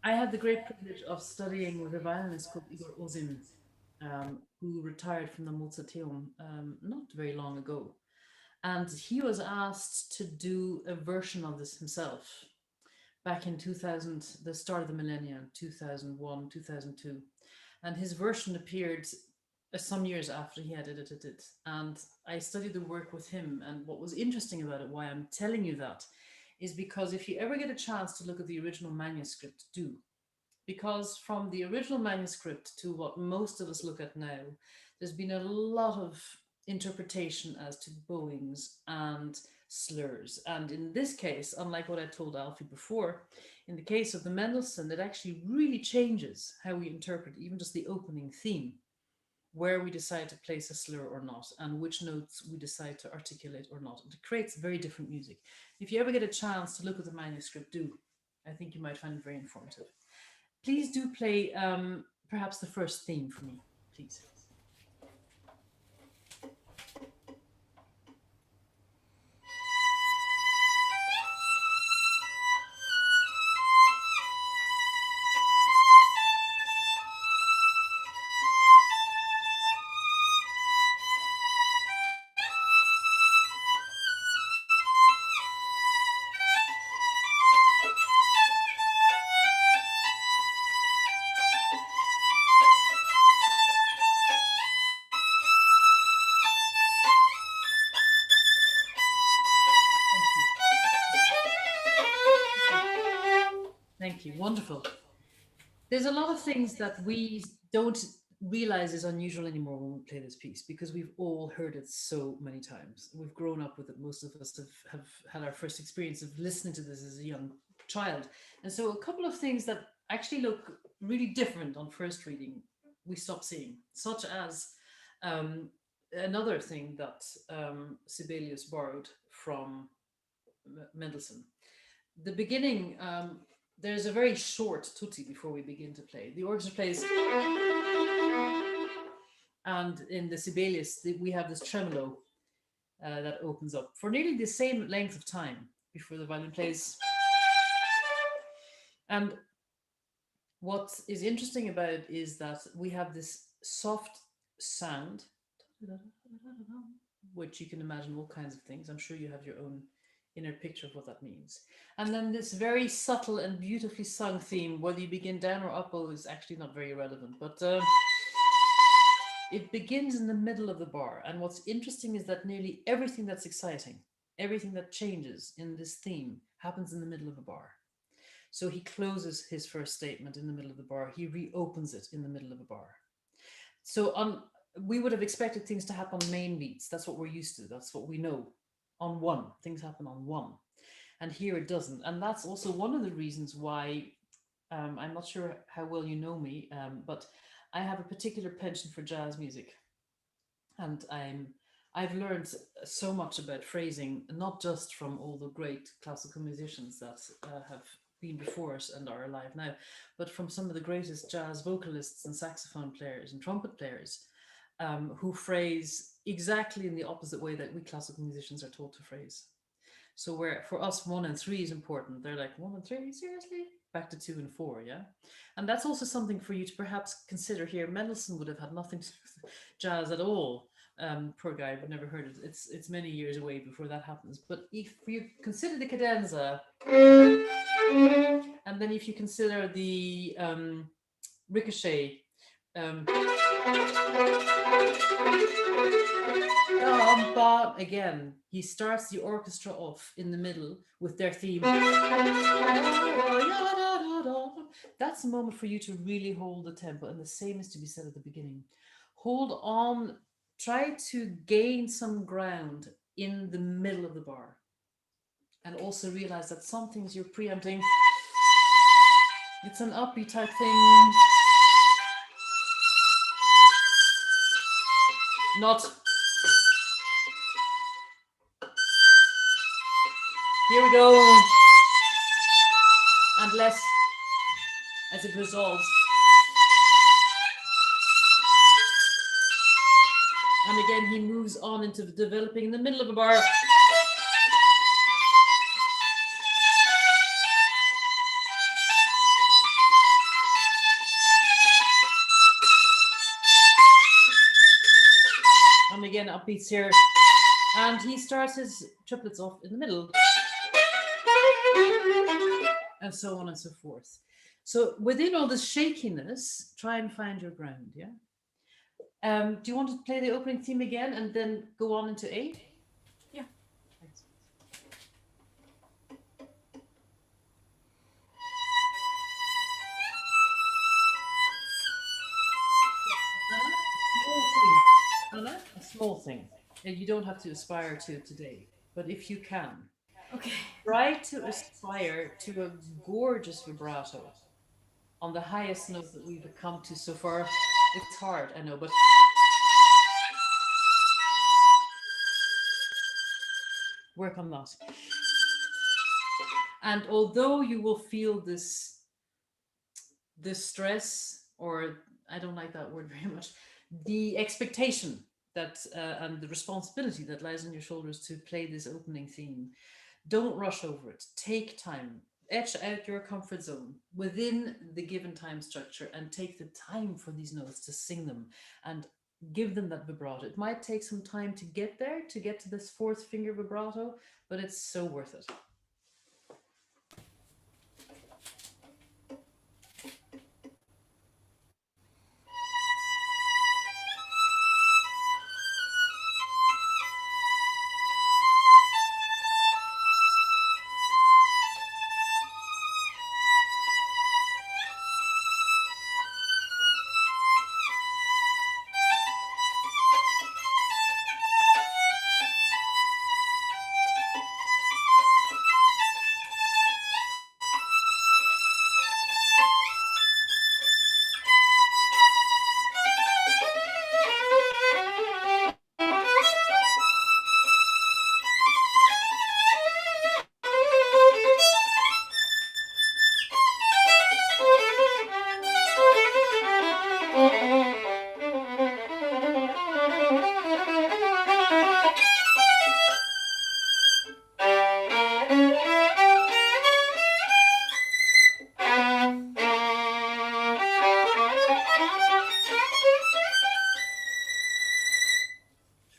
I had the great privilege of studying with a violinist called Igor Ozin, who retired from the Mozarteum not very long ago. And he was asked to do a version of this himself back in 2000, the start of the millennium, 2001, 2002. and his version appeared some years after he had edited it. And I studied the work with him. And what was interesting about it, why I'm telling you that, is because if you ever get a chance to look at the original manuscript, do. Because from the original manuscript to what most of us look at now, there's been a lot of interpretation as to bowings and slurs. And in this case, unlike what I told Alfie before, in the case of the Mendelssohn, it actually really changes how we interpret even just the opening theme, where we decide to place a slur or not, and which notes we decide to articulate or not. It creates very different music. If you ever get a chance to look at the manuscript, do. I think you might find it very informative. Please do play perhaps the first theme for me, please. Thank you. Wonderful. There's a lot of things that we don't realize is unusual anymore when we play this piece, because we've all heard it so many times. We've grown up with it. Most of us have had our first experience of listening to this as a young child. And so a couple of things that actually look really different on first reading, we stop seeing, such as another thing that Sibelius borrowed from Mendelssohn. The beginning, there's a very short tutti before we begin to play. The orchestra plays, and in the Sibelius, we have this tremolo that opens up for nearly the same length of time before the violin plays. And what is interesting about it is that we have this soft sound, which you can imagine all kinds of things. I'm sure you have your own inner picture of what that means. And then this very subtle and beautifully sung theme, whether you begin down or up bow is actually not very relevant, but it begins in the middle of the bar. And what's interesting is that nearly everything that's exciting, everything that changes in this theme happens in the middle of a bar. So he closes his first statement in the middle of the bar. He reopens it in the middle of a bar. So we would have expected things to happen on main beats. That's what we're used to. That's what we know. On one, things happen on one. And here it doesn't. And that's also one of the reasons why, I'm not sure how well you know me, but I have a particular penchant for jazz music. And I've learned so much about phrasing, not just from all the great classical musicians that have been before us and are alive now, but from some of the greatest jazz vocalists and saxophone players and trumpet players who phrase exactly in the opposite way that we classical musicians are taught to phrase. So where for us 1 and 3 is important, they're like 1 and 3, seriously? Back to 2 and 4, yeah? And that's also something for you to perhaps consider here. Mendelssohn would have had nothing to do with jazz at all. Poor guy, but never heard it. It's many years away before that happens. But if you consider the cadenza, and then if you consider the ricochet, again, he starts the orchestra off in the middle with their theme. That's a moment for you to really hold the tempo, and the same is to be said at the beginning. Hold on, try to gain some ground in the middle of the bar, and also realize that some things you're preempting. It's an upbeat type thing. Not. Here we go. And less as it resolves. And again, he moves on into developing in the middle of a bar. And again, upbeats here. And he starts his triplets off in the middle. And so on and so forth. So within all this shakiness, try and find your ground, yeah? Do you want to play the opening theme again and then go on into A? Yeah. Thanks. Anna, a small thing. And you don't have to aspire to today, but if you can, Okay. try to aspire to a gorgeous vibrato on the highest note that we've come to so far. It's hard, I know, but work on that. And although you will feel this stress, or I don't like that word very much, the expectation that and the responsibility that lies on your shoulders to play this opening theme, don't rush over it. Take time, etch out your comfort zone within the given time structure, and take the time for these notes to sing them and give them that vibrato. It might take some time to get there, to get to this fourth finger vibrato, but it's so worth it.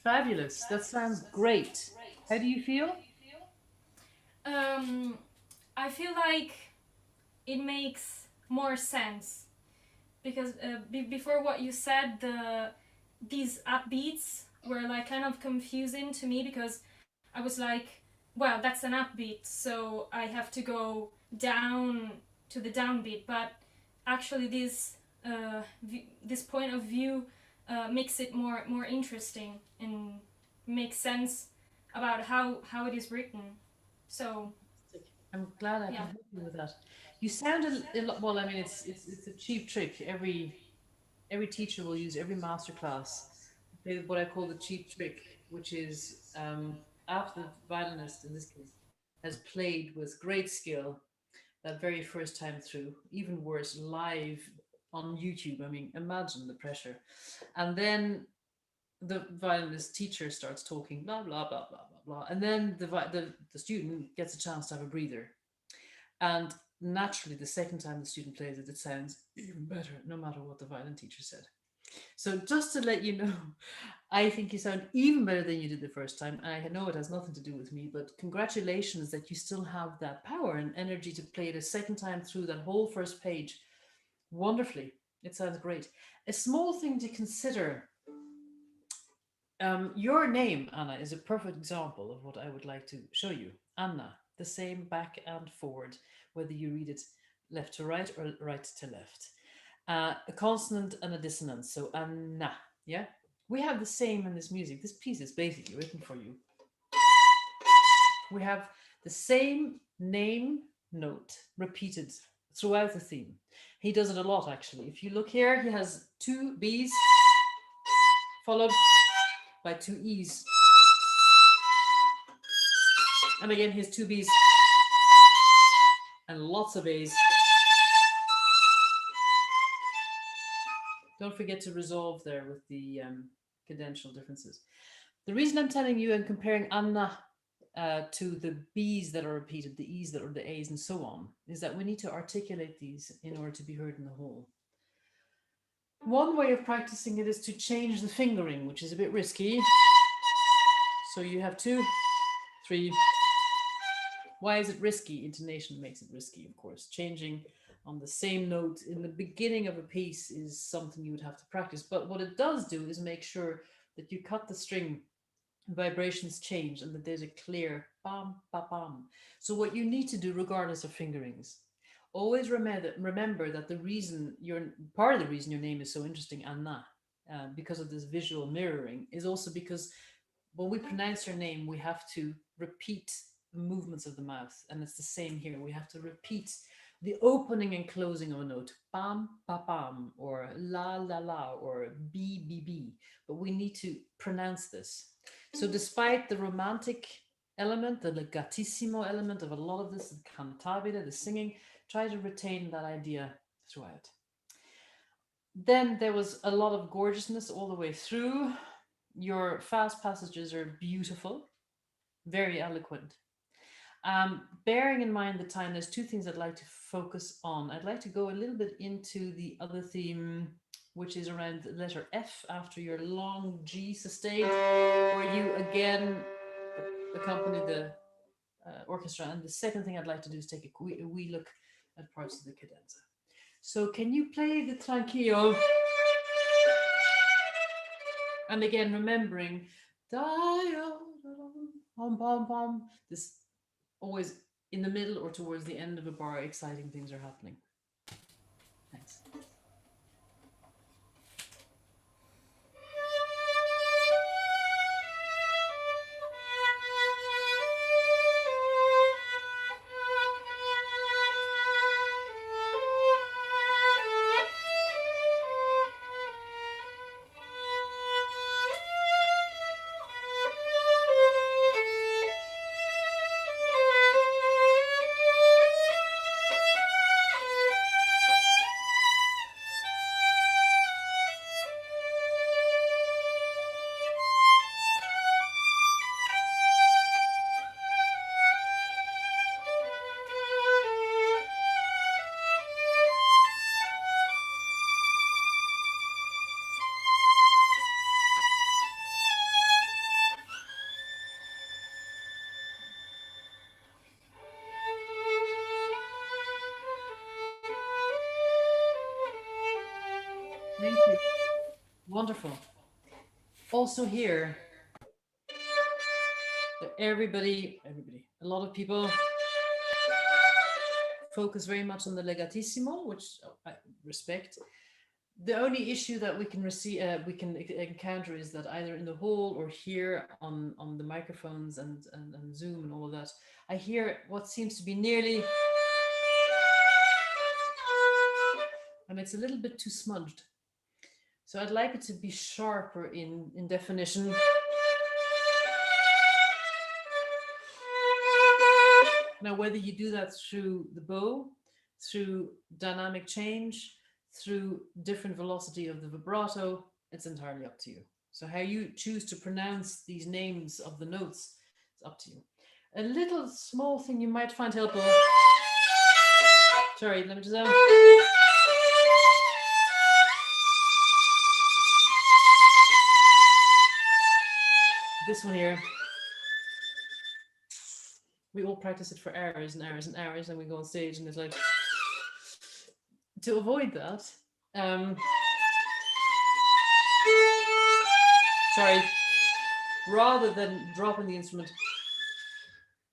Fabulous. That sounds great. How do you feel? I feel like it makes more sense because before what you said, these upbeats were like kind of confusing to me because I was like, well, that's an upbeat, so I have to go down to the downbeat. But actually, this point of view makes it more interesting and makes sense about how it is written. So I'm glad I can help you with that. You sound a lot. Well, I mean, it's a cheap trick. Every teacher will use every masterclass what I call the cheap trick, which is after the violinist in this case has played with great skill that very first time through, even worse, live on YouTube. I mean, imagine the pressure. And then the violinist teacher starts talking, blah, blah, blah, blah, blah, blah. And then the student gets a chance to have a breather. And naturally, the second time the student plays it, it sounds even better, no matter what the violin teacher said. So just to let you know, I think you sound even better than you did the first time. I know it has nothing to do with me, but congratulations that you still have that power and energy to play it a second time through that whole first page wonderfully. It sounds great. A small thing to consider. Your name, Anna, is a perfect example of what I would like to show you. Anna, the same back and forward, whether you read it left to right or right to left. A consonant and a dissonance. So Anna, yeah? We have the same in this music. This piece is basically written for you. We have the same name note repeated throughout the theme. He does it a lot, actually. If you look here, he has 2 B's followed by 2 E's. And again, he has 2 B's and lots of A's. Don't forget to resolve there with the cadential differences. The reason I'm telling you and comparing Anna to the B's that are repeated, the E's that are the A's, and so on, is that we need to articulate these in order to be heard in the whole. One way of practicing it is to change the fingering, which is a bit risky. So you have 2, 3. Why is it risky? Intonation makes it risky, of course. Changing on the same note in the beginning of a piece is something you would have to practice. But what it does do is make sure that you cut the string, vibrations change, and that there's a clear bam, ba, bam. So what you need to do, regardless of fingerings, always remember that the reason part of the reason your name is so interesting, Anna, because of this visual mirroring, is also because when we pronounce your name, we have to repeat the movements of the mouth. And it's the same here. We have to repeat the opening and closing of a note, bam, ba, bam, or la, la, la, or b, b, b. But we need to pronounce this. So despite the romantic element, the legatissimo element of a lot of this, the cantabile, the singing, try to retain that idea throughout. Then there was a lot of gorgeousness all the way through. Your fast passages are beautiful, very eloquent. Bearing in mind the time, there's two things I'd like to focus on. I'd like to go a little bit into the other theme, which is around the letter F after your long G sustain, where you again accompany the orchestra. And the second thing I'd like to do is take a wee look at parts of the cadenza. So can you play the tranquillo? And again, remembering this always in the middle or towards the end of a bar, exciting things are happening. Thanks. Thank you. Wonderful. Also here, everybody, a lot of people focus very much on the legatissimo, which I respect. The only issue that we can encounter is that either in the hall or here on the microphones and Zoom and all of that, I hear what seems to be nearly, and it's a little bit too smudged. So I'd like it to be sharper in definition. Now, whether you do that through the bow, through dynamic change, through different velocity of the vibrato, it's entirely up to you. So how you choose to pronounce these names of the notes, it's up to you. A little small thing you might find helpful. Sorry, let me just this one here, we all practice it for hours and hours and hours, and we go on stage and it's like, to avoid that, sorry, rather than dropping the instrument,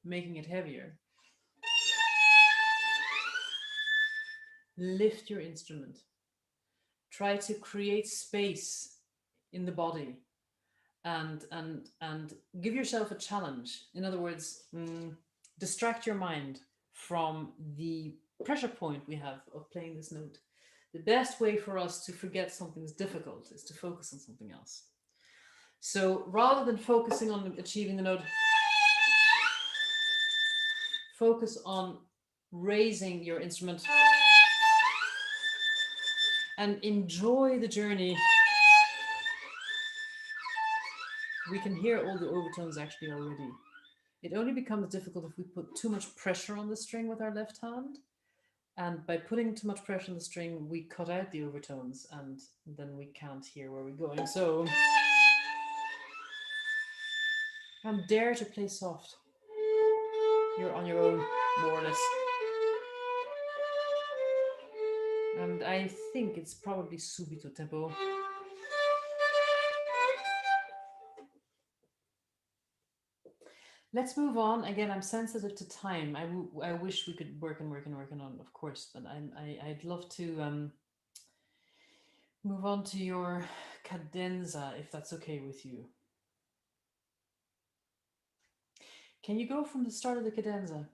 making it heavier, lift your instrument. Try to create space in the body. And give yourself a challenge. In other words, distract your mind from the pressure point we have of playing this note. The best way for us to forget something's difficult is to focus on something else. So rather than focusing on achieving the note, focus on raising your instrument and enjoy the journey. We can hear all the overtones actually already. It only becomes difficult if we put too much pressure on the string with our left hand. And by putting too much pressure on the string, we cut out the overtones and then we can't hear where we're going. So, and dare to play soft. You're on your own, more or less. And I think it's probably subito tempo. Let's move on. Again, I'm sensitive to time. I wish we could work on, of course, but I'd love to move on to your cadenza, if that's okay with you. Can you go from the start of the cadenza?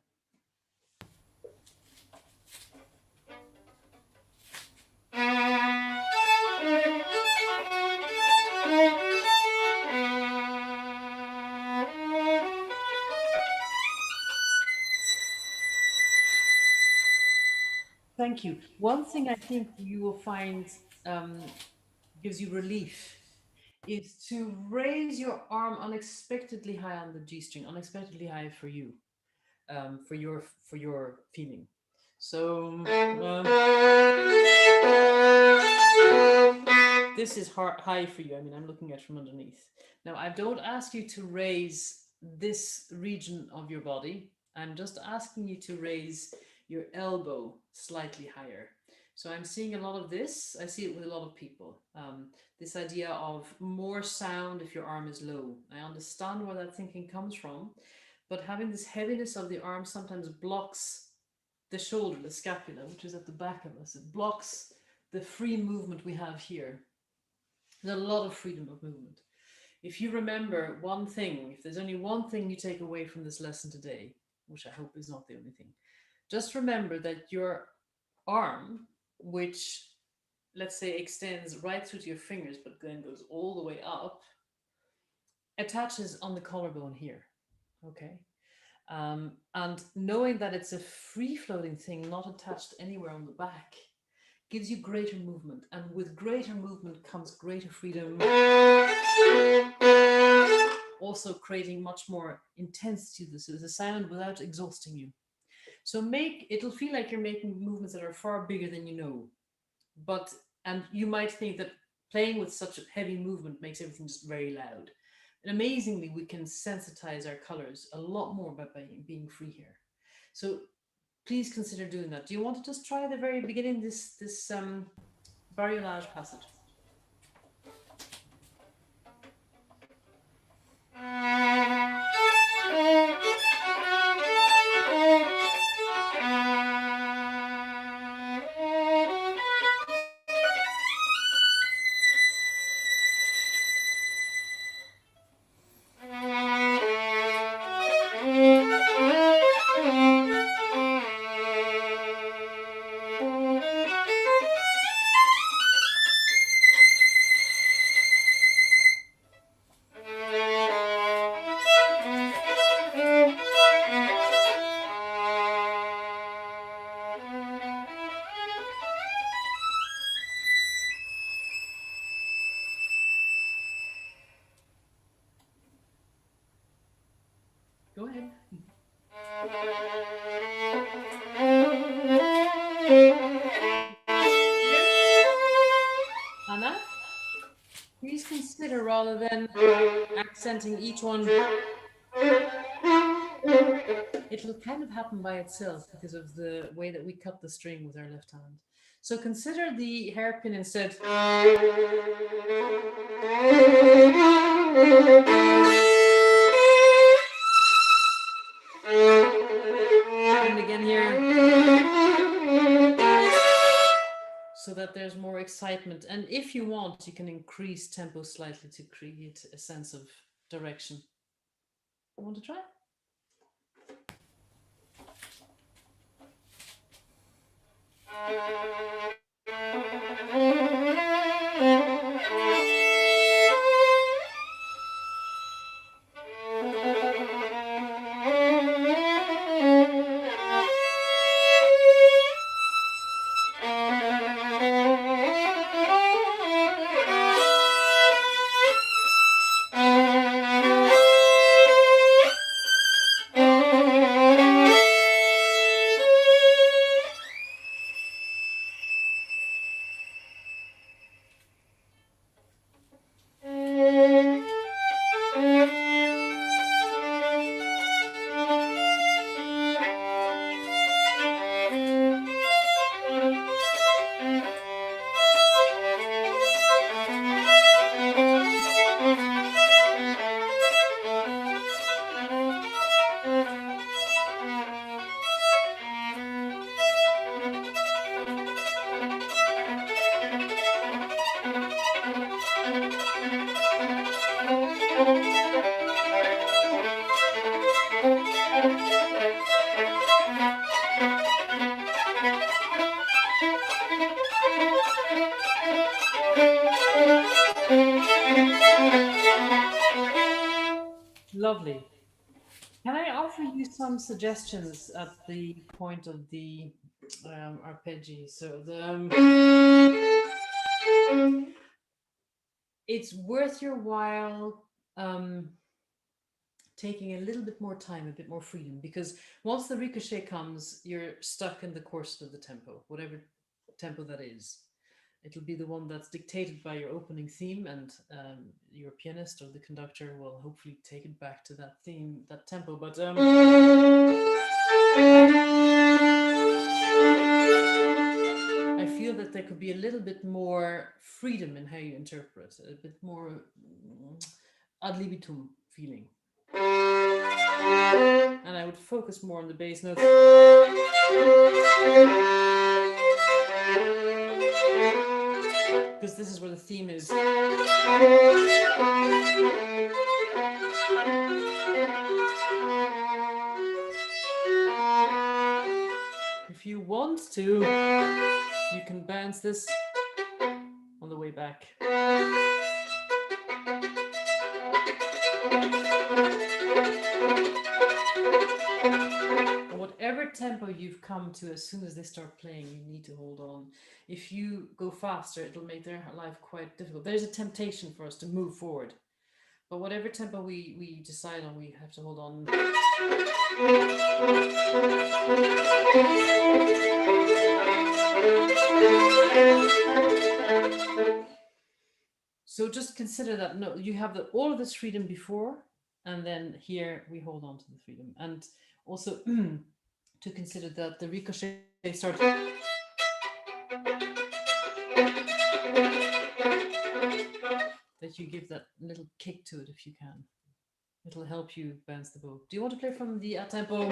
Thank you. One thing I think you will find gives you relief is to raise your arm unexpectedly high on the G string, unexpectedly high for you, for your feeling. So this is high for you. I mean, I'm looking at it from underneath. Now, I don't ask you to raise this region of your body. I'm just asking you to raise your elbow slightly higher. So I'm seeing a lot of this. I see it with a lot of people. This idea of more sound if your arm is low. I understand where that thinking comes from, but having this heaviness of the arm sometimes blocks the shoulder, the scapula, which is at the back of us. It blocks the free movement we have here. There's a lot of freedom of movement. If you remember one thing, if there's only one thing you take away from this lesson today, which I hope is not the only thing, just remember that your arm, which let's say extends right through to your fingers, but then goes all the way up, attaches on the collarbone here. Okay. And knowing that it's a free-floating thing, not attached anywhere on the back, gives you greater movement. And with greater movement comes greater freedom, also creating much more intensity to the sound without exhausting you. So it'll feel like you're making movements that are far bigger than you know. And you might think that playing with such a heavy movement makes everything just very loud. And amazingly, we can sensitize our colors a lot more by being free here. So please consider doing that. Do you want to just try at the very beginning this variolage passage? Go ahead. Anna, please consider, rather than accenting each one, it will kind of happen by itself because of the way that we cut the string with our left hand. So consider the hairpin instead. And again here. So that there's more excitement. And if you want, you can increase tempo slightly to create a sense of direction. You want to try? Lovely. Can I offer you some suggestions at the point of the arpeggi? So it's worth your while taking a little bit more time, a bit more freedom, because once the ricochet comes, you're stuck in the course of the tempo, whatever tempo that is. It'll be the one that's dictated by your opening theme, and your pianist or the conductor will hopefully take it back to that theme, that tempo. But I feel that there could be a little bit more freedom in how you interpret, a bit more ad libitum feeling. And I would focus more on the bass notes. Because this is where the theme is. If you want to, you can bounce this on the way back. Whatever tempo you've come to, as soon as they start playing, you need to hold on. If you go faster, it'll make their life quite difficult. There's a temptation for us to move forward. But whatever tempo we decide on, we have to hold on. So just consider that you have all of this freedom before, and then here we hold on to the freedom. And also to consider that the ricochet starts. That you give that little kick to it if you can. It'll help you bounce the bow. Do you want to play from the tempo?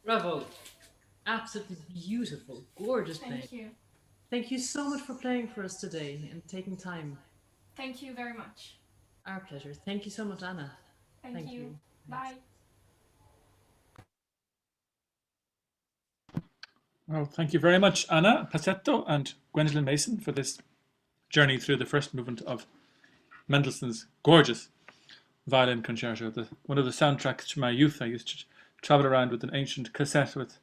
Bravo. Absolutely beautiful, gorgeous playing. Thank you. Thank you so much for playing for us today and taking time. Thank you very much. Our pleasure. Thank you so much, Anna. Thank you. Bye. Well, thank you very much, Anna, Pacetto, and Gwendolyn Masin for this journey through the first movement of Mendelssohn's gorgeous violin concerto. One of the soundtracks to my youth. I used to travel around with an ancient cassette with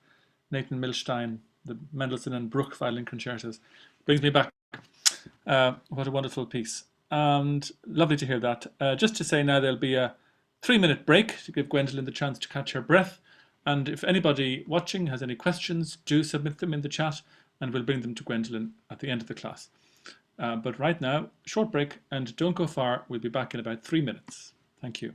Nathan Milstein, the Mendelssohn and Bruch violin concertos. Brings me back. What a wonderful piece. And lovely to hear that. Just to say now there'll be a 3-minute break to give Gwendolyn the chance to catch her breath. And if anybody watching has any questions, do submit them in the chat and we'll bring them to Gwendolyn at the end of the class. But right now, short break, and don't go far. We'll be back in about 3 minutes. Thank you.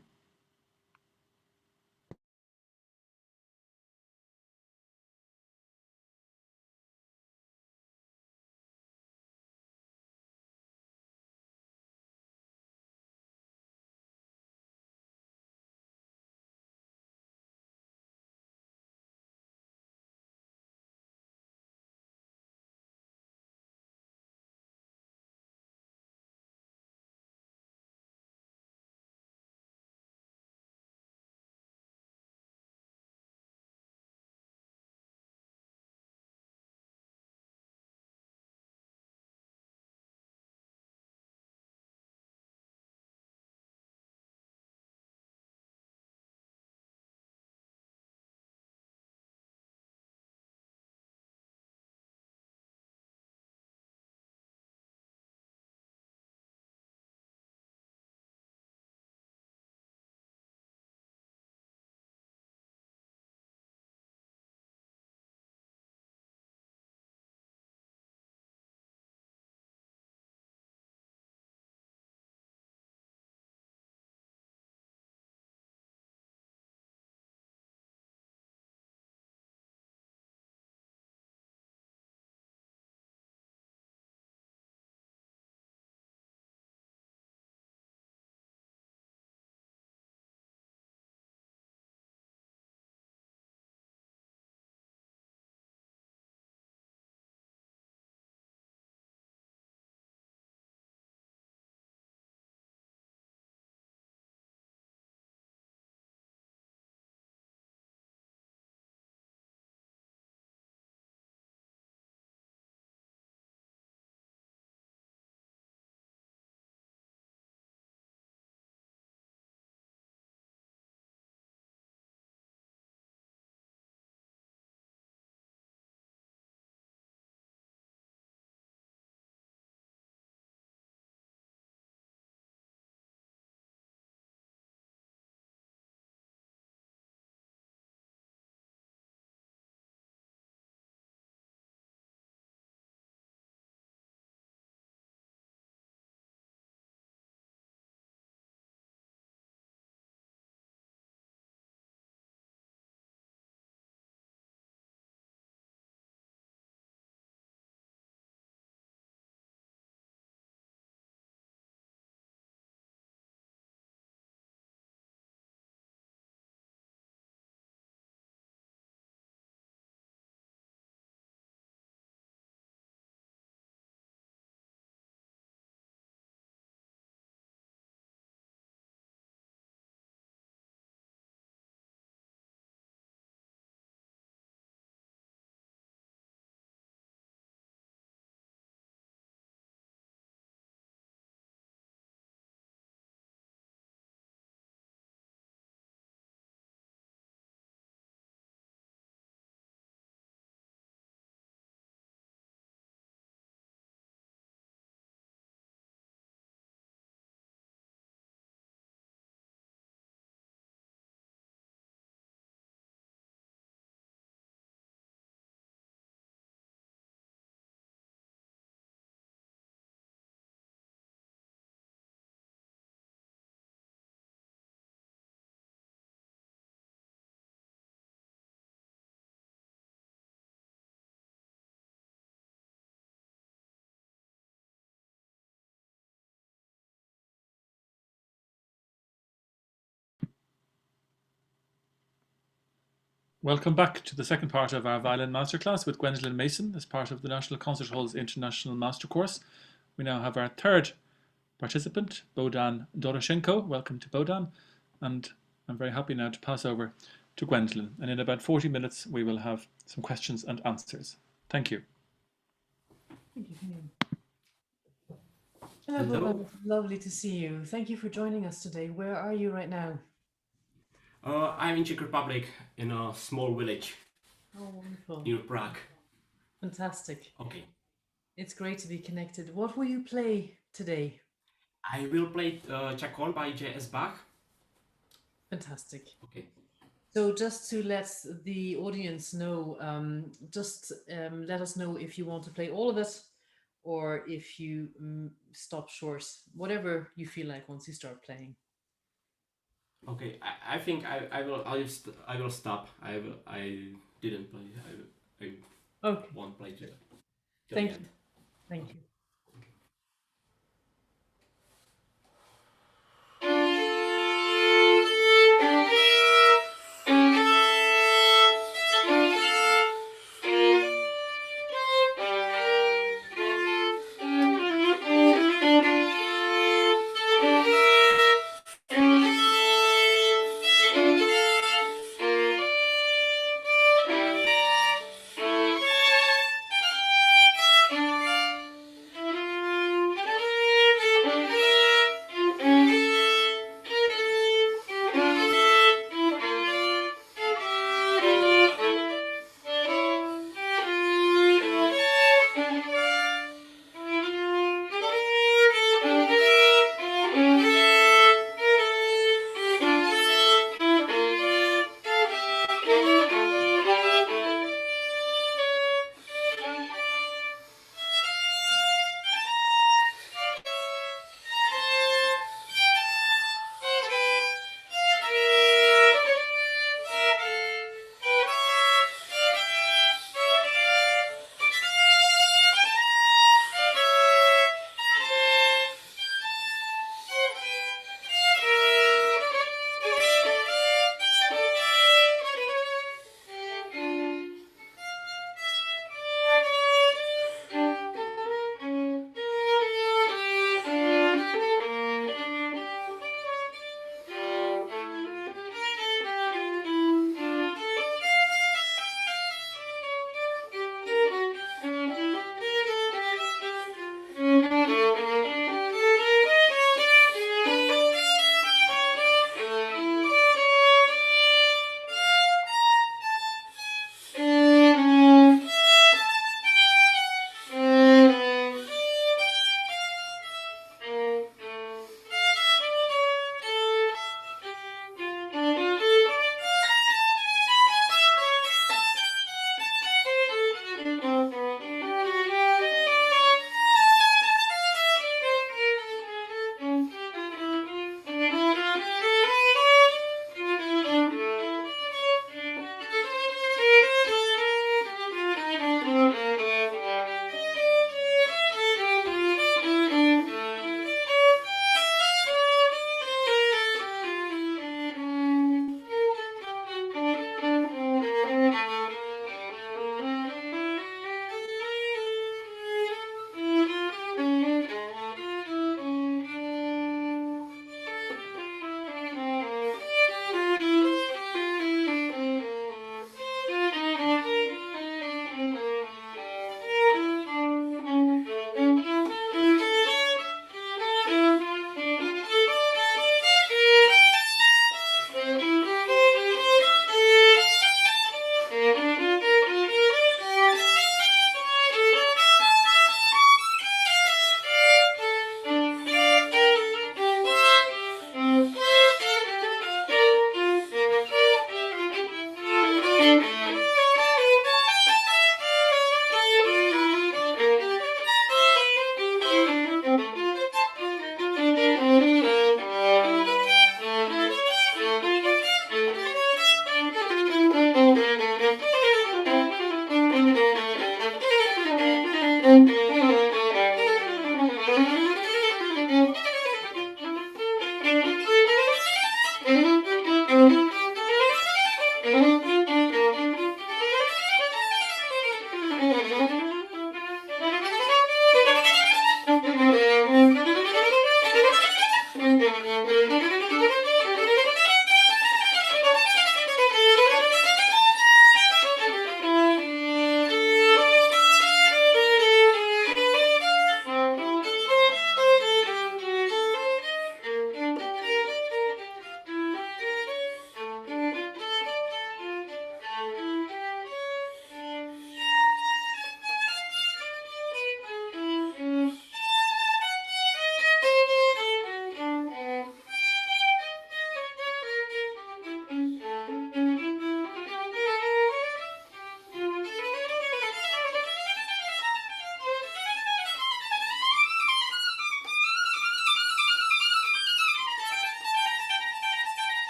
Welcome back to the second part of our violin masterclass with Gwendolyn Masin as part of the National Concert Hall's International Master Course. We now have our third participant, Bohdan Doroshenko. Welcome to Bohdan. And I'm very happy now to pass over to Gwendolyn. And in about 40 minutes, we will have some questions and answers. Thank you. Thank you. Hello. Lovely to see you. Thank you for joining us today. Where are you right now? I'm in Czech Republic in a small village Oh, wonderful. near Prague. Fantastic. Okay. It's great to be connected. What will you play today? I will play Chaconne by J.S. Bach. Fantastic. Okay. So just to let the audience know, let us know if you want to play all of it or if you stop short, whatever you feel like once you start playing. Okay. I think I will stop. I didn't play. I Okay. won't play till Thank the you. end. Thank you.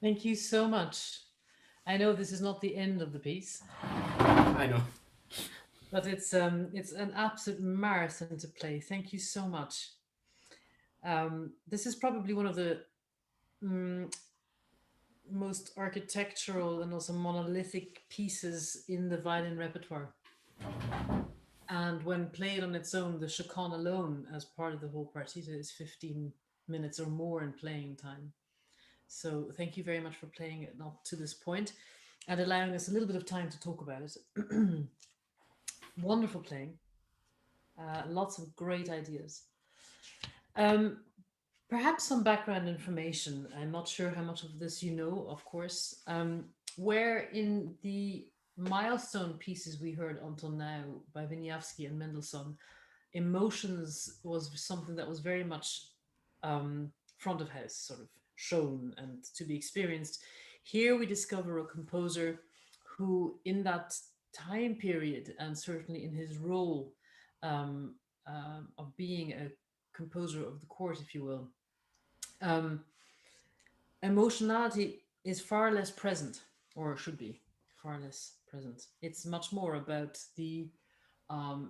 Thank you so much. I know this is not the end of the piece, I know. but it's an absolute marathon to play. Thank you so much. This is probably one of the mm, most architectural and also monolithic pieces in the violin repertoire. And when played on its own, the Chaconne alone, as part of the whole partita, is 15 minutes or more in playing time. So thank you very much for playing it up to this point and allowing us a little bit of time to talk about it. Wonderful playing, lots of great ideas. Um, Perhaps some background information. I'm not sure how much of this you know, of course. Where in the milestone pieces we heard until now by Wieniawski and Mendelssohn, emotions was something that was very much front of house, sort of shown and to be experienced. Here we discover a composer who, in that time period, and certainly in his role um, of being a composer of the court, if you will, um, emotionality is far less present, or should be far less present. It's much more about the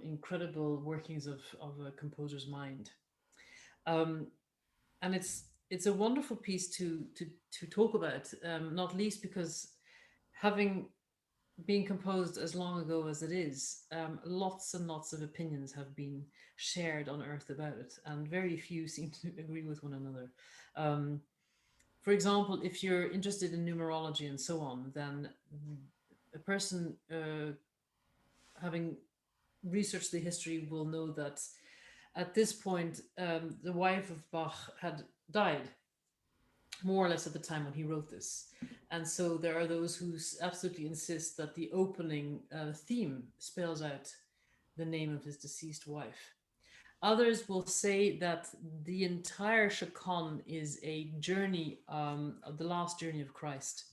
incredible workings of a composer's mind. Um, and it's a wonderful piece to talk about, not least because having been composed as long ago as it is, lots and lots of opinions have been shared on earth about it, and very few seem to agree with one another. Um, for example, if you're interested in numerology and so on, then a person having researched the history will know that at this point, the wife of Bach had died more or less at the time when he wrote this. And so there are those who absolutely insist that the opening theme spells out the name of his deceased wife. Others will say that the entire Chaconne is a journey, of the last journey of Christ,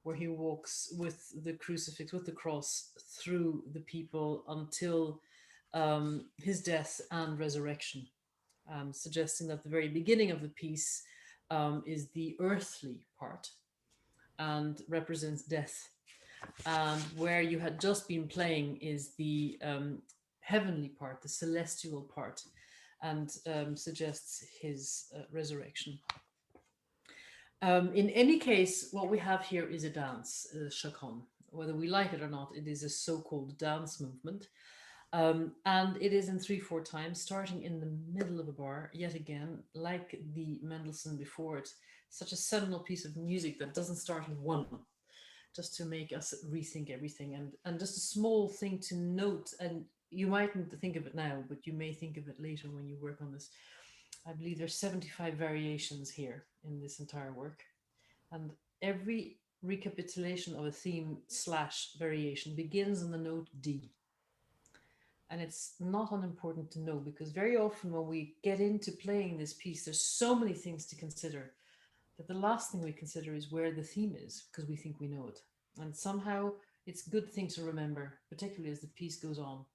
where he walks with the crucifix, with the cross, through the people until his death and resurrection, suggesting that the very beginning of the piece is the earthly part and represents death. And where you had just been playing is the heavenly part, the celestial part, and suggests his resurrection. In any case, what we have here is a dance, Chaconne. Whether we like it or not, it is a so-called dance movement. And it is in 3/4 time, starting in the middle of a bar, yet again, like the Mendelssohn before it, such a seminal piece of music that doesn't start in one, just to make us rethink everything. And just a small thing to note, and you mightn't think of it now, but you may think of it later when you work on this. I believe there's 75 variations here in this entire work. And every recapitulation of a theme / variation begins on the note D. And it's not unimportant to know, because very often when we get into playing this piece, there's so many things to consider that the last thing we consider is where the theme is, because we think we know it. And somehow it's a good thing to remember, particularly as the piece goes on,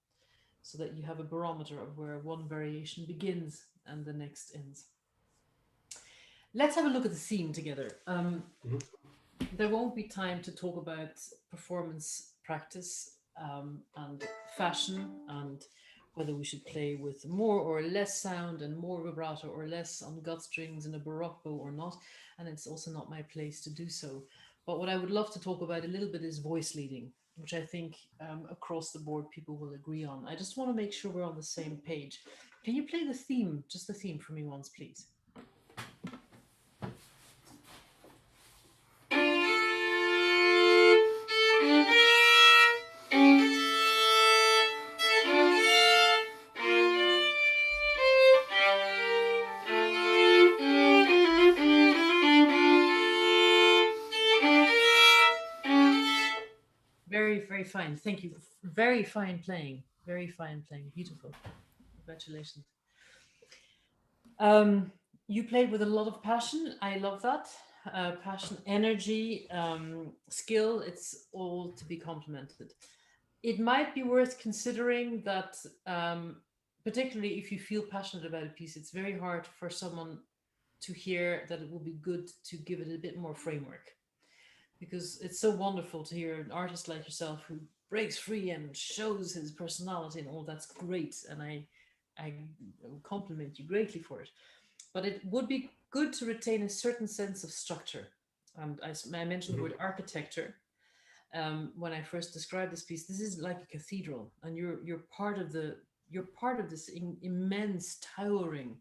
so that you have a barometer of where one variation begins and the next ends. Let's have a look at the theme together. There won't be time to talk about performance practice and fashion, and whether we should play with more or less sound and more vibrato or less on gut strings in a baroque bow or not. And it's also not my place to do so. But what I would love to talk about a little bit is voice leading, which I think across the board people will agree on. I just want to make sure we're on the same page. Can you play the theme, just the theme for me once, please? Very fine. Thank you. Very fine playing. Very fine playing. Beautiful. Congratulations. You played with a lot of passion. I love that. Passion, energy, skill, it's all to be complimented. It might be worth considering that, particularly if you feel passionate about a piece, it's very hard for someone to hear that it would be good to give it a bit more framework, because it's so wonderful to hear an artist like yourself who breaks free and shows his personality and all. That's great, and I compliment you greatly for it. But it would be good to retain a certain sense of structure. And I mentioned the word architecture when I first described this piece. This is like a cathedral, and you're part of this immense towering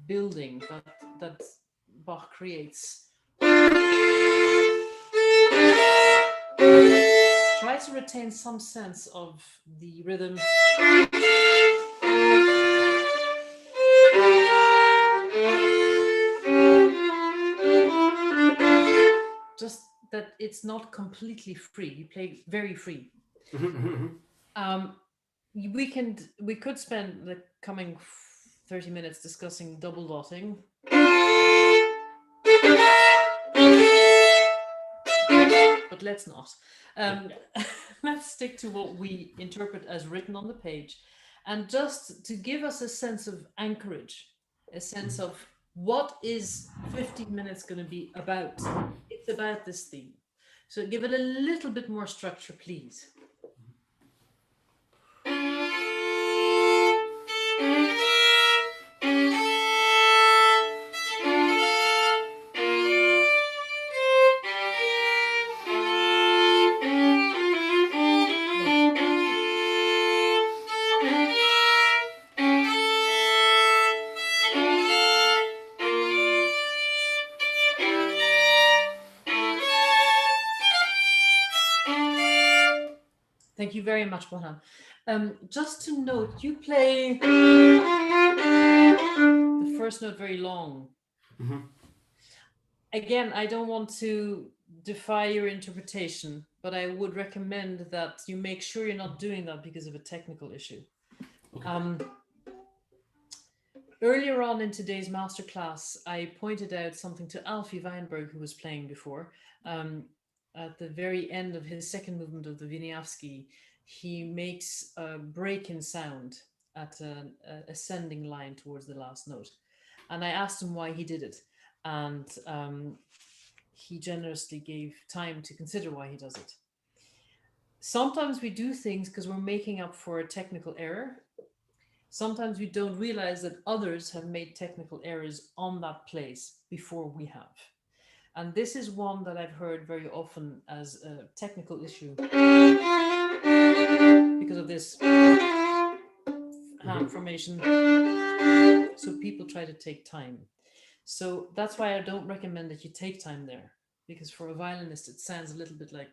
building that Bach creates. Try to retain some sense of the rhythm. Just that it's not completely free. You play very free. We could spend the coming 30 minutes discussing double dotting. But let's not. Let's stick to what we interpret as written on the page, and just to give us a sense of anchorage, a sense of what is 15 minutes going to be about. It's about this theme. So give it a little bit more structure, please. Thank you very much, Bohdan. Just to note, you play the first note very long. Again, I don't want to defy your interpretation, but I would recommend that you make sure you're not doing that because of a technical issue. Okay. Earlier on in today's masterclass, I pointed out something to Alfie Weinberg, who was playing before. At the very end of his second movement of the Wieniawski, he makes a break in sound at an ascending line towards the last note. And I asked him why he did it. And he generously gave time to consider why he does it. Sometimes we do things because we're making up for a technical error. Sometimes we don't realize that others have made technical errors on that place before we have. And this is one that I've heard very often as a technical issue because of this hand formation. So people try to take time. So that's why I don't recommend that you take time there, because for a violinist, it sounds a little bit like...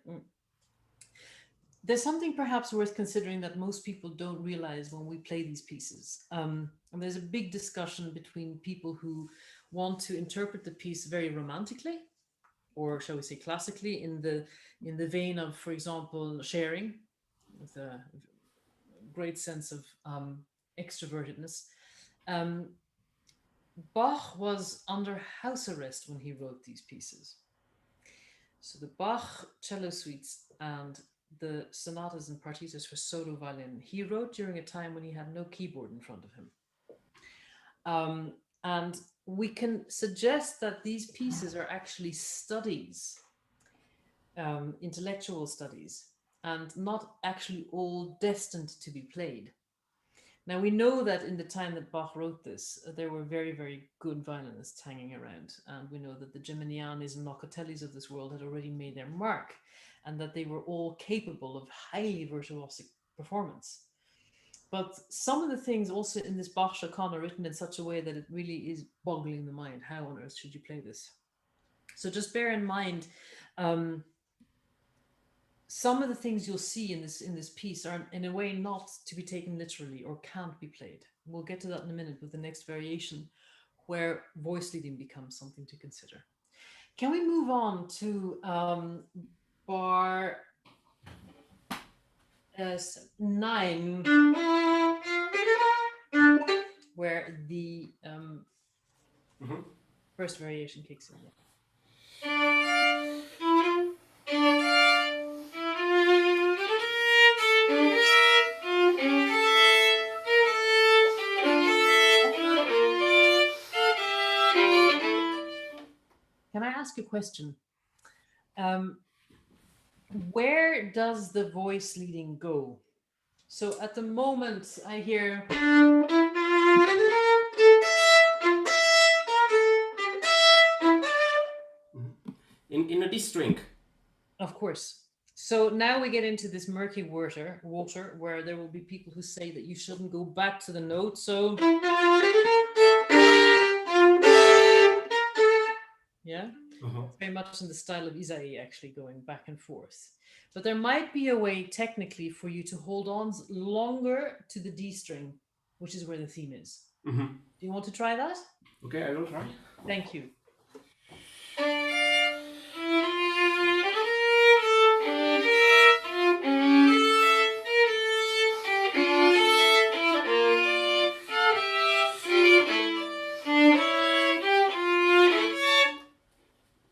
There's something perhaps worth considering that most people don't realize when we play these pieces. And there's a big discussion between people who want to interpret the piece very romantically, or shall we say classically, in the vein of, for example, sharing, with a great sense of extrovertedness. Bach was under house arrest when he wrote these pieces. So the Bach cello suites and the sonatas and partitas for solo violin, he wrote during a time when he had no keyboard in front of him. And we can suggest that these pieces are actually studies, intellectual studies, and not actually all destined to be played. Now, we know that in the time that Bach wrote this, there were very, very good violinists hanging around. And we know that the Geminianis and Locatellis of this world had already made their mark, and that they were all capable of highly virtuosic performance. But some of the things also in this Bach Chaconne are written in such a way that it really is boggling the mind. How on earth should you play this? So just bear in mind, some of the things you'll see in this piece are in a way not to be taken literally or can't be played. We'll get to that in a minute with the next variation, where voice leading becomes something to consider. Can we move on to bar 9, where the first variation kicks in? question. Where does the voice leading go? So at the moment I hear In a D string. of course. So now we get into this murky water where there will be people who say that you shouldn't go back to the note. So yeah, very much in the style of Isaïe, actually going back and forth. But there might be a way technically for you to hold on longer to the D string, which is where the theme is. Do you want to try that? Okay, I will try. Thank you.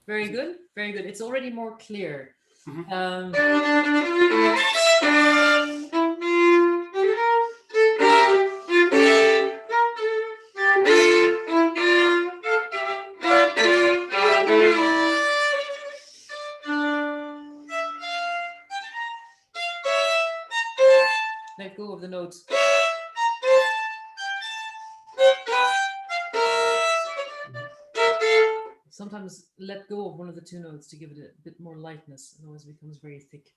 Very good, very good. It's already more clear. Let go of the notes. Sometimes let go of one of the two notes to give it a bit more lightness, otherwise it becomes very thick.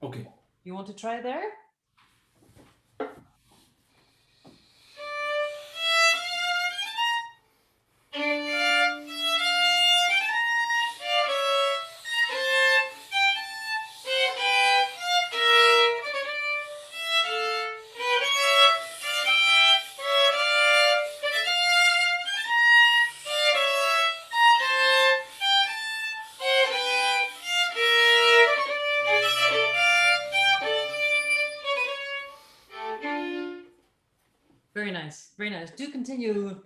Okay. You want to try there? Very nice, very nice. Do continue.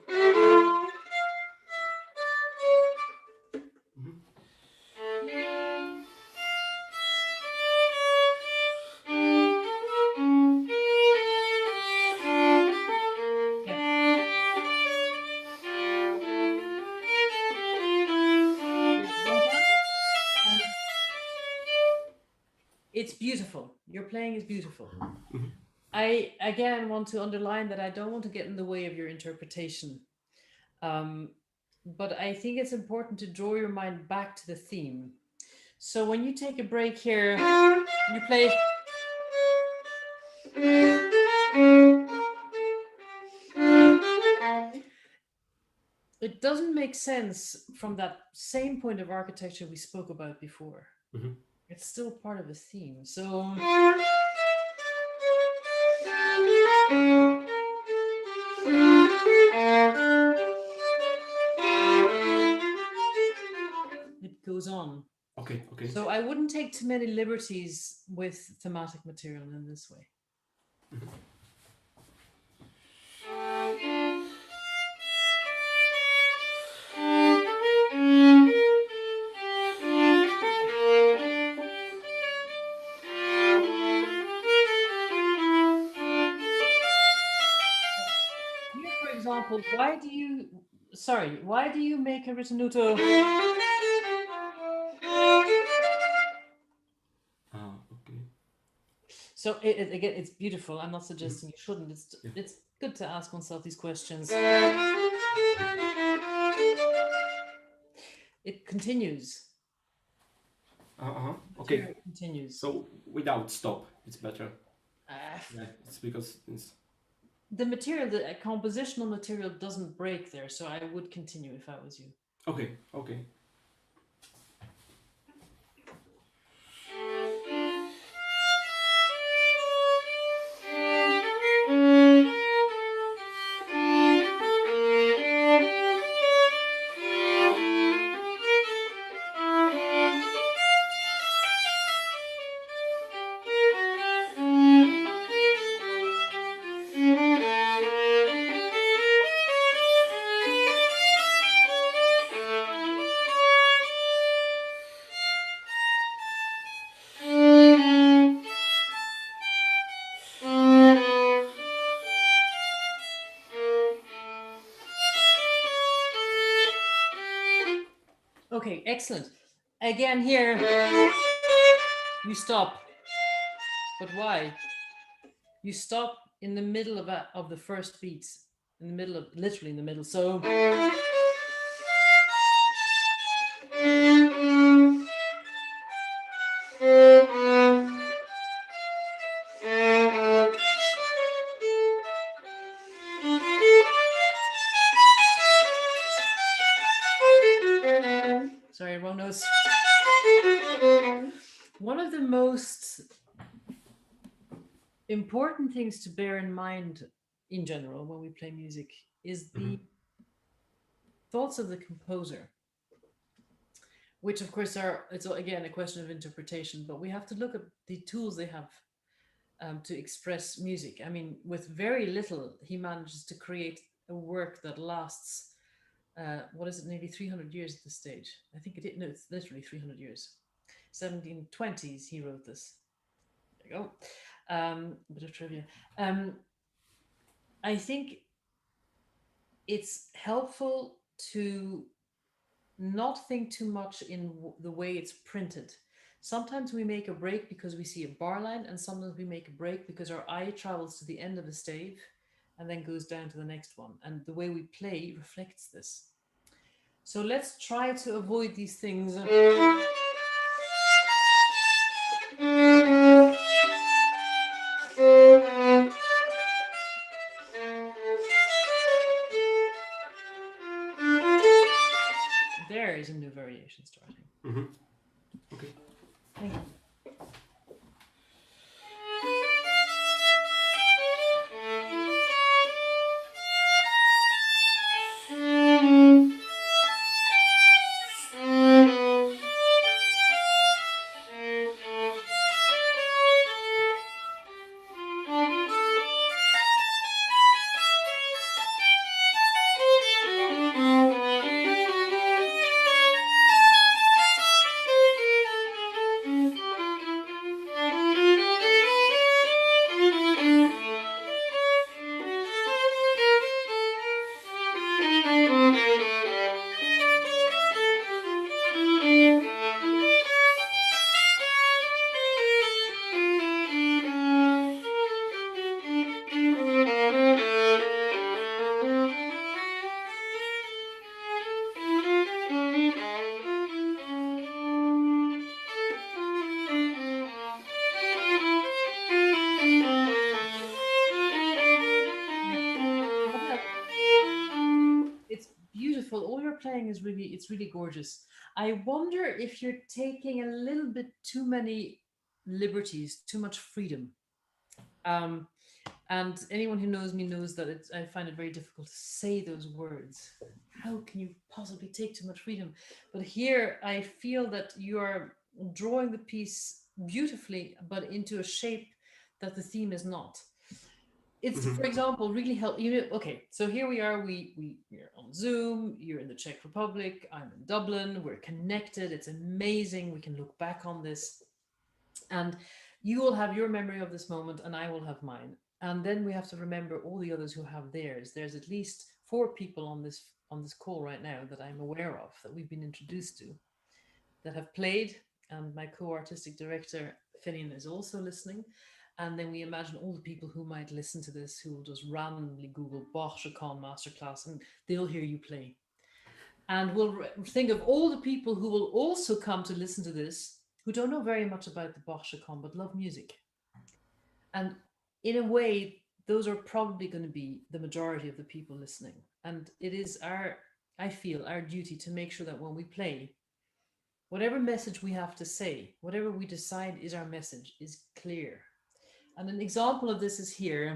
It's beautiful. Your playing is beautiful. I again want to underline that I don't want to get in the way of your interpretation. But I think it's important to draw your mind back to the theme. So when you take a break here, you play. It doesn't make sense from that same point of architecture we spoke about before. It's still part of a theme. So. It goes on. Okay, okay. So I wouldn't take too many liberties with thematic material in this way. Here, for example, why do you make a ritenuto? Okay. So again, it's beautiful. I'm not suggesting you shouldn't. It's good to ask oneself these questions. It continues. Okay. It continues. So without stop, it's better. Yeah, it's because it's. The material, the compositional material doesn't break there, so I would continue if I was you. Okay, okay. Okay, excellent. Again here, you stop. But why? You stop in the middle of the first beats, in the middle of, literally in the middle. So sorry, wrong notes. One of the most important things to bear in mind in general when we play music is the thoughts of the composer, which of course it's again a question of interpretation, but we have to look at the tools they have to express music. I mean, with very little, he manages to create a work that lasts, what is it, nearly 300 years at this stage. I think no, it's literally 300 years. 1720s, he wrote this. There you go. Bit of trivia. I think it's helpful to not think too much in the way it's printed. Sometimes we make a break because we see a bar line, and sometimes we make a break because our eye travels to the end of a stave and then goes down to the next one. And the way we play reflects this. So let's try to avoid these things. There is a new variation starting. Okay. Thank you. Playing is really gorgeous. I wonder if you're taking a little bit too many liberties, too much freedom. And anyone who knows me knows that I find it very difficult to say those words. How can you possibly take too much freedom? But here I feel that you are drawing the piece beautifully, but into a shape that the theme is not. It's, for example, really okay, so here we are, we're on Zoom, you're in the Czech Republic, I'm in Dublin, we're connected, it's amazing, we can look back on this, and you will have your memory of this moment and I will have mine. And then we have to remember all the others who have theirs. There's at least 4 people on this call right now that I'm aware of, that we've been introduced to, that have played, and my co-artistic director, Finian, is also listening. And then we imagine all the people who might listen to this, who will just randomly Google Bach Chaconne Masterclass, and they'll hear you play. And we'll think of all the people who will also come to listen to this, who don't know very much about the Bach Chaconne, but love music. And in a way, those are probably going to be the majority of the people listening. And it is I feel, our duty to make sure that when we play, whatever message we have to say, whatever we decide is our message, is clear. And an example of this is here.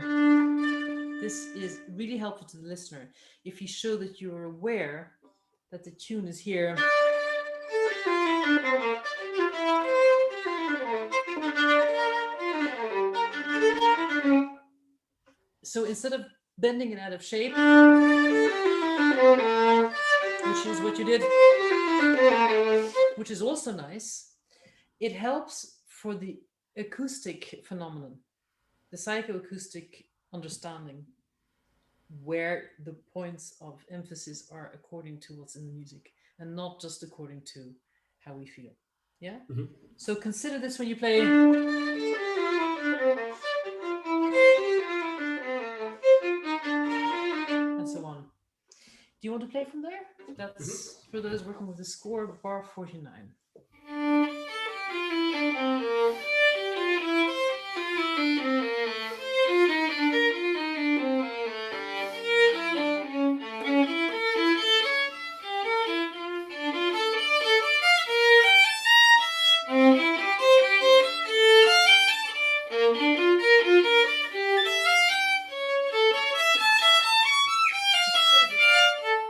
This is really helpful to the listener if you show that you're aware that the tune is here. So instead of bending it out of shape, which is what you did, which is also nice, it helps for the acoustic phenomenon, the psychoacoustic understanding, where the points of emphasis are according to what's in the music and not just according to how we feel. Yeah. Mhm. So consider this when you play. And so on. Do you want to play from there? That's for those working with the score, bar 49.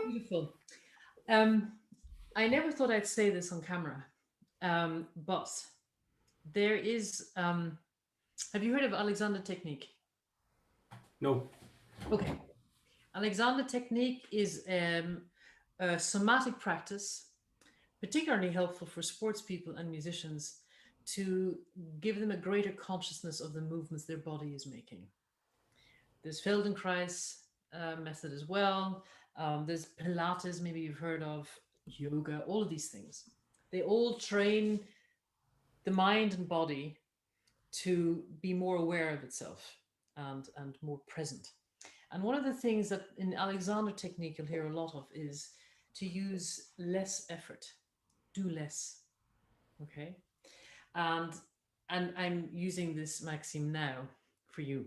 Beautiful. I never thought I'd say this on camera, but there is. Have you heard of Alexander technique? No. Okay. Alexander technique is a somatic practice, particularly helpful for sports people and musicians to give them a greater consciousness of the movements their body is making. There's Feldenkrais method as well. There's Pilates, maybe you've heard of, yoga, all of these things. They all train the mind and body to be more aware of itself and more present. And one of the things that in Alexander technique you'll hear a lot of is to use less effort, do less. Okay. And I'm using this maxim now for you.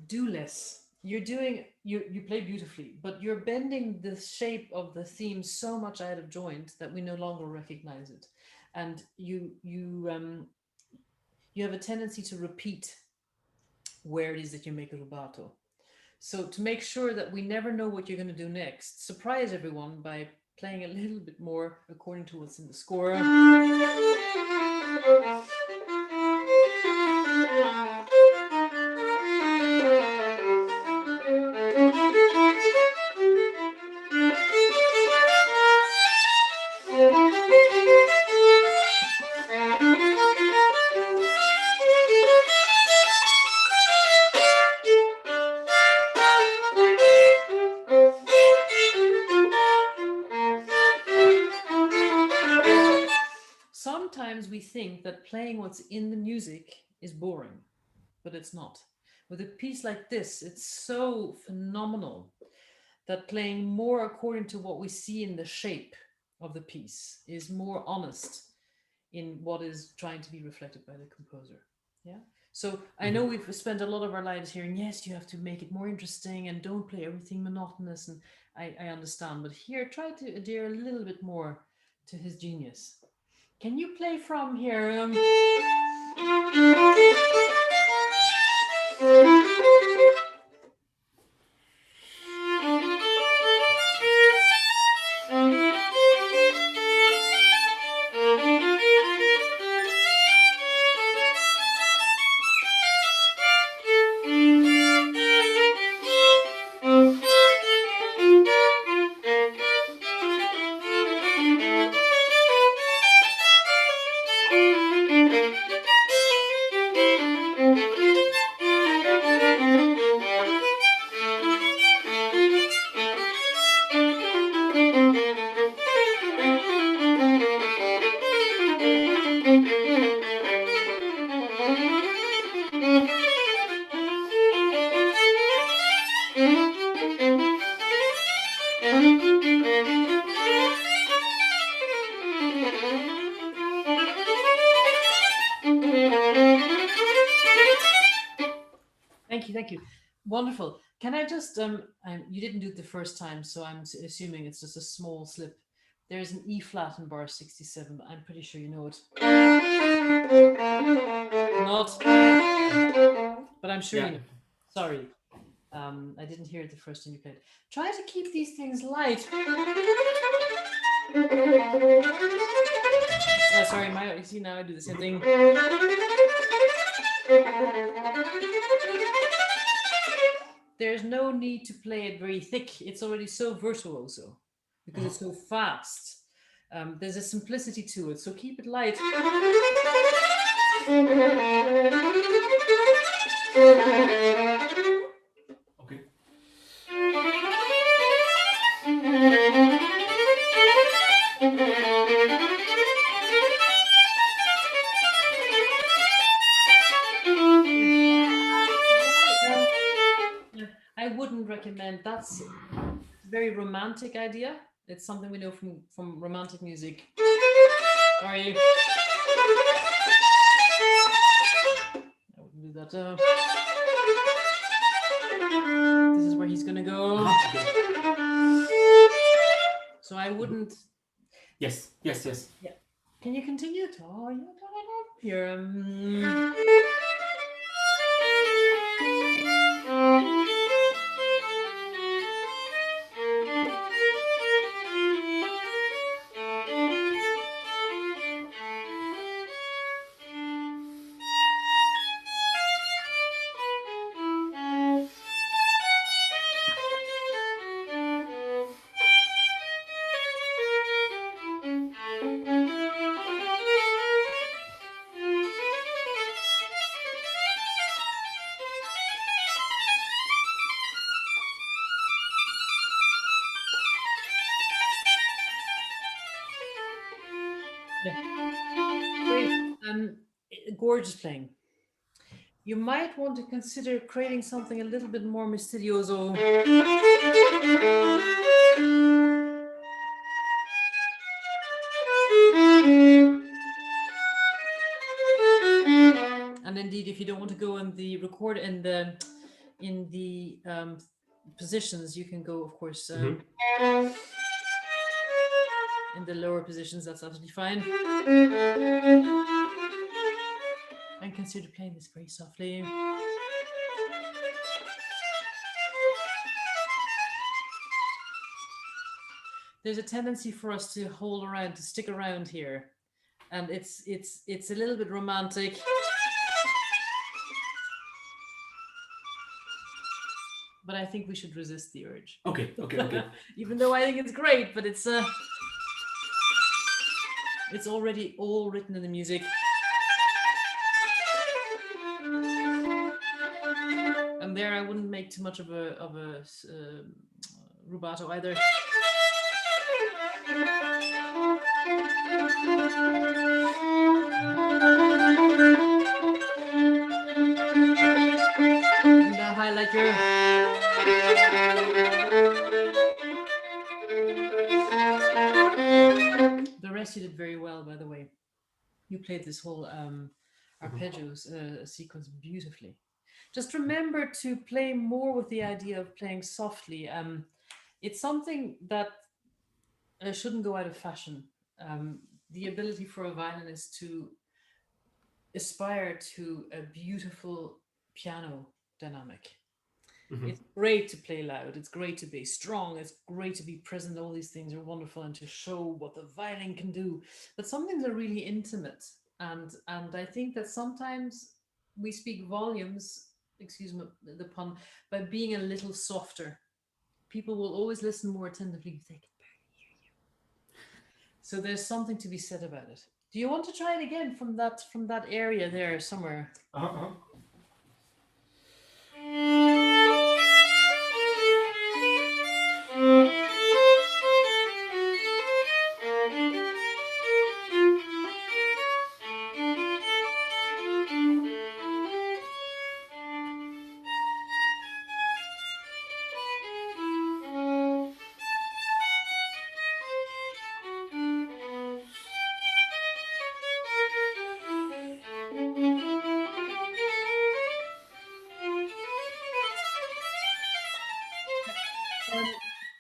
Do less. You're doing, you play beautifully, but you're bending the shape of the theme so much out of joint that we no longer recognize it. And you have a tendency to repeat where it is that you make a rubato. So to make sure that we never know what you're going to do next, surprise everyone by playing a little bit more according to what's in the score. Sometimes we think that playing what's in the music is boring, but it's not. With a piece like this, it's so phenomenal that playing more according to what we see in the shape of the piece is more honest in what is trying to be reflected by the composer. Yeah. So I know we've spent a lot of our lives hearing, yes, you have to make it more interesting and don't play everything monotonous. And I understand, but here, try to adhere a little bit more to his genius. Can you play from here? Thank you. Wonderful. Can I just, you didn't do it the first time, so I'm assuming it's just a small slip. There's an E flat in bar 67, but I'm pretty sure you know it. Not, but I'm sure you know. Sorry. I didn't hear it the first time you played. Try to keep these things light. Oh, sorry, you see now I do the same thing. There's no need to play it very thick. It's already so virtuoso because it's so fast. There's a simplicity to it, so keep it light. Okay. recommend. That's a very romantic idea. It's something we know from romantic music. Sorry. I wouldn't do that. This is where he's gonna go. So I wouldn't. Yes. Yeah. Can you continue? Here. Great. Gorgeous playing. You might want to consider creating something a little bit more mystérioso. And indeed, if you don't want to go in the record in the positions, you can go, of course, in the lower positions. That's absolutely fine. And consider playing this very softly. There's a tendency for us to hold around, to stick around here, and it's a little bit romantic. But I think we should resist the urge. Okay. Even though I think it's great, but it's already all written in the music. And there, I wouldn't make too much of a rubato either. And the highlighter. The rest you did very well, by the way. You played this whole arpeggios sequence beautifully. Just remember to play more with the idea of playing softly. It's something that shouldn't go out of fashion. The ability for a violinist to aspire to a beautiful piano dynamic. It's great to play loud. It's great to be strong. It's great to be present. All these things are wonderful, and to show what the violin can do. But some things are really intimate, and I think that sometimes we speak volumes. Excuse me, the pun. By being a little softer, people will always listen more attentively if they can barely hear you. So there's something to be said about it. Do you want to try it again from that area there somewhere?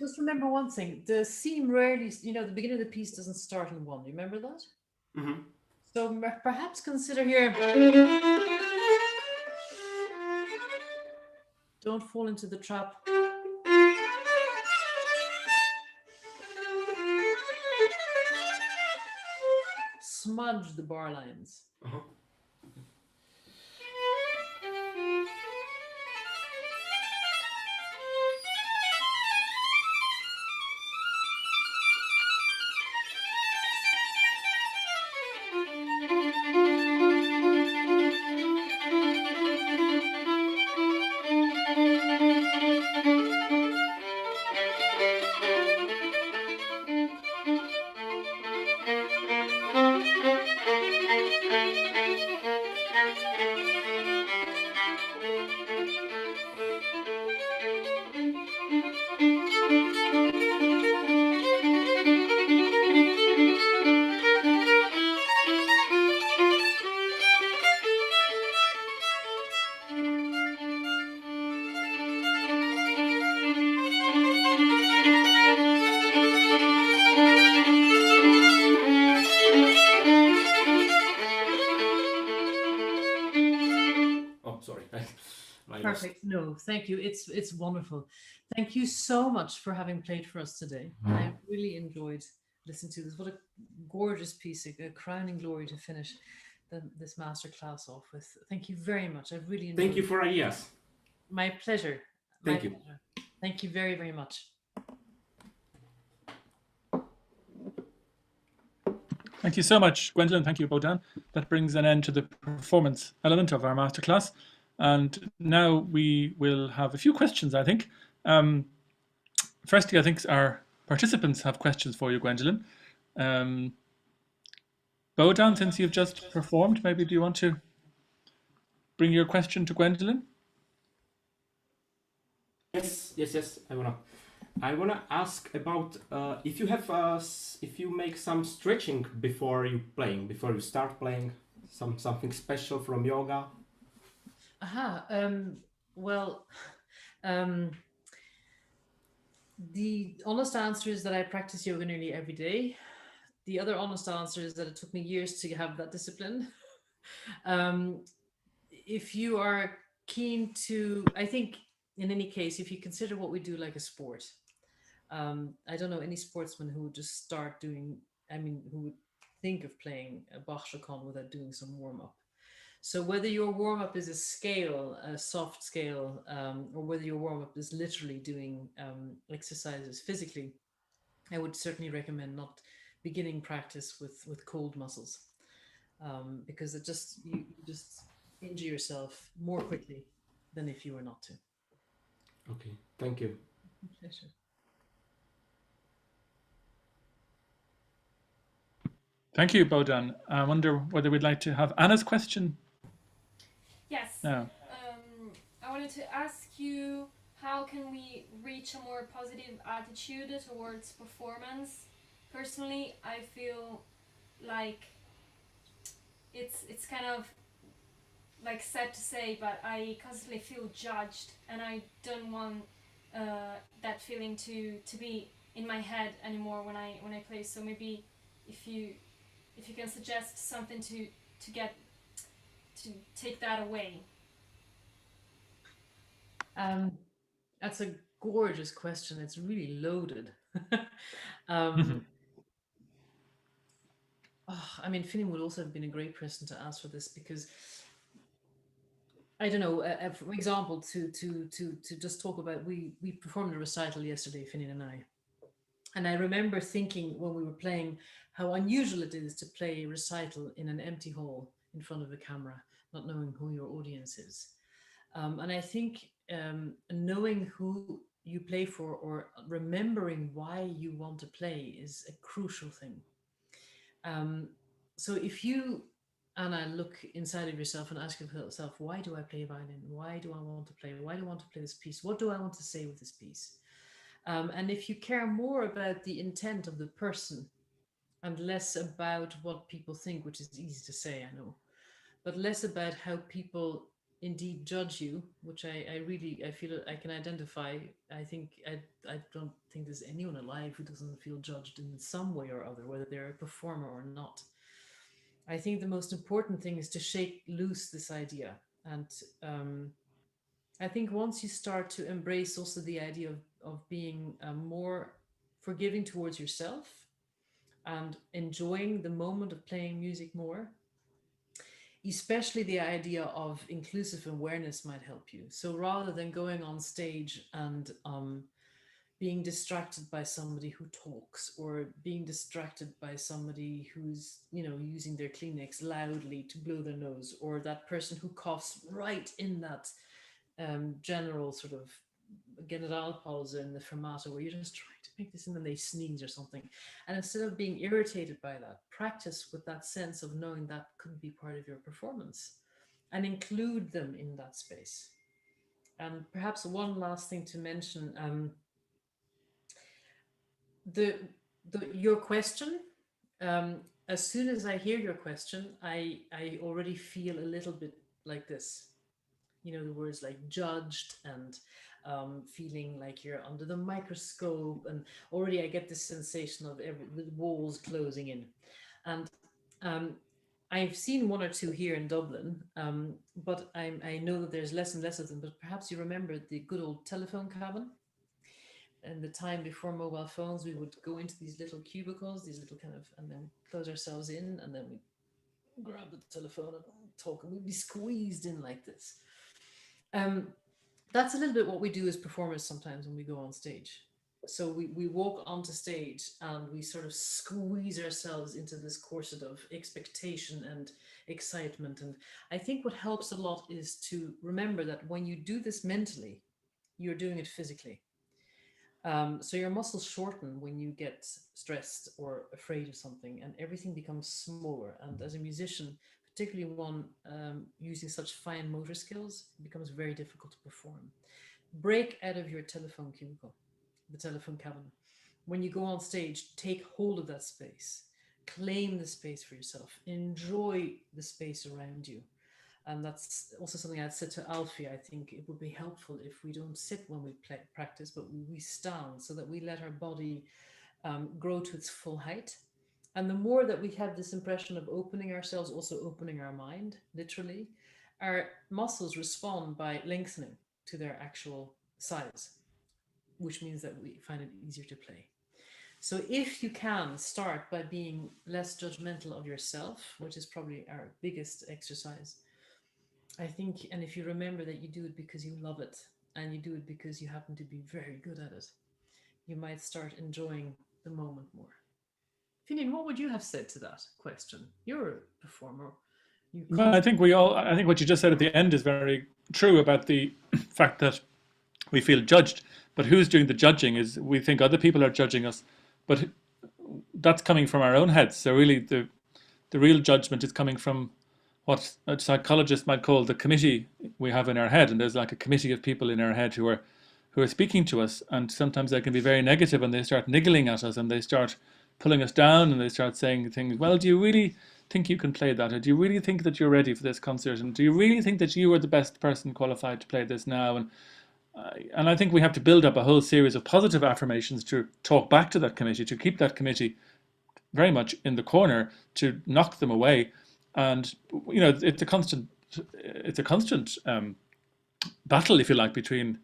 Just remember one thing, the theme rarely, the beginning of the piece doesn't start in one. You remember that? So perhaps consider here, don't fall into the trap. Smudge the bar lines. I lost. Perfect. No, thank you. It's wonderful. Thank you so much for having played for us today. I really enjoyed listening to this. What a gorgeous piece, a crowning glory to finish this masterclass off with. Thank you very much. I've really enjoyed Thank you it. for ideas. My pleasure. Thank you. Pleasure. Thank you very, very much. Thank you so much, Gwendolyn. Thank you, Bohdan. That brings an end to the performance element of our masterclass. And now we will have a few questions, I think. Firstly, I think our participants have questions for you, Gwendolyn. Bohdan, since you've just performed, maybe do you want to bring your question to Gwendolyn? Yes. I wanna ask about if you have if you make some stretching before you start playing, something special from yoga. Well, the honest answer is that I practice yoga nearly every day. The other honest answer is that it took me years to have that discipline. If you are keen to, I think in any case, if you consider what we do like a sport, I don't know any sportsman who would just start doing, who would think of playing a Bach Chaconne without doing some warm up. So whether your warm up is a scale, a soft scale, or whether your warm up is literally doing exercises physically, I would certainly recommend not beginning practice with cold muscles, because it just you just injure yourself more quickly than if you were not to. Okay, thank you. Pleasure. Thank you, Bohdan. I wonder whether we'd like to have Anna's question. Yes. No. I wanted to ask you, how can we reach a more positive attitude towards performance? Personally, I feel like it's kind of like sad to say, but I constantly feel judged, and I don't want that feeling to be in my head anymore when I play. So maybe if you can suggest something to take that away. That's a gorgeous question. It's really loaded. Finn would also have been a great person to ask for this, because I don't know. For example, to just talk about, we performed a recital yesterday, Finn and I, and I remember thinking when we were playing how unusual it is to play a recital in an empty hall in front of a camera, not knowing who your audience is. And I think knowing who you play for, or remembering why you want to play, is a crucial thing. So if you, Anna, look inside of yourself and ask yourself, why do I play violin? Why do I want to play? Why do I want to play this piece? What do I want to say with this piece? And if you care more about the intent of the person and less about what people think, which is easy to say, I know, but less about how people indeed judge you, which I feel I can identify. I don't think there's anyone alive who doesn't feel judged in some way or other, whether they're a performer or not. I think the most important thing is to shake loose this idea. And I think once you start to embrace also the idea of being more forgiving towards yourself and enjoying the moment of playing music more, especially the idea of inclusive awareness might help you. So rather than going on stage and being distracted by somebody who talks, or being distracted by somebody who's, using their Kleenex loudly to blow their nose, or that person who coughs right in that general sort of generalpause in the fermata, where you're just trying to make this and then they sneeze or something. And instead of being irritated by that, practice with that sense of knowing that could be part of your performance and include them in that space. And perhaps one last thing to mention, your question, as soon as I hear your question, I already feel a little bit like this. The words like judged and feeling like you're under the microscope, and already I get this sensation of the walls closing in. And I've seen one or two here in Dublin, but I know that there's less and less of them. But perhaps you remember the good old telephone cabin. And the time before mobile phones, we would go into these little cubicles, these little kind of, and then close ourselves in, and then we grab the telephone and talk, and we'd be squeezed in like this. Um, that's a little bit what we do as performers sometimes when we go on stage. So we walk onto stage and we sort of squeeze ourselves into this corset of expectation and excitement. And I think what helps a lot is to remember that when you do this mentally, you're doing it physically. So your muscles shorten when you get stressed or afraid of something, and everything becomes smaller. And as a musician, particularly one using such fine motor skills, it becomes very difficult to perform. Break out of your telephone cubicle, the telephone cabin. When you go on stage, take hold of that space, claim the space for yourself, enjoy the space around you. And that's also something I'd said to Alfie. I think it would be helpful if we don't sit when we practice, but we stand, so that we let our body grow to its full height. And the more that we have this impression of opening ourselves, also opening our mind, literally, our muscles respond by lengthening to their actual size, which means that we find it easier to play. So if you can start by being less judgmental of yourself, which is probably our biggest exercise, I think, and if you remember that you do it because you love it and you do it because you happen to be very good at it, you might start enjoying the moment more. Finian, what would you have said to that question? You're a performer. Well, I think I think what you just said at the end is very true about the fact that we feel judged. But who's doing the judging is we think other people are judging us, but that's coming from our own heads. So really the real judgment is coming from what a psychologist might call the committee we have in our head. And there's like a committee of people in our head who are speaking to us, and sometimes they can be very negative, and they start niggling at us, and they start pulling us down, and they start saying things, well, do you really think you can play that? Or do you really think that you're ready for this concert? And do you really think that you are the best person qualified to play this now? And I think we have to build up a whole series of positive affirmations to talk back to that committee, to keep that committee very much in the corner, to knock them away. And it's a constant battle, if you like, between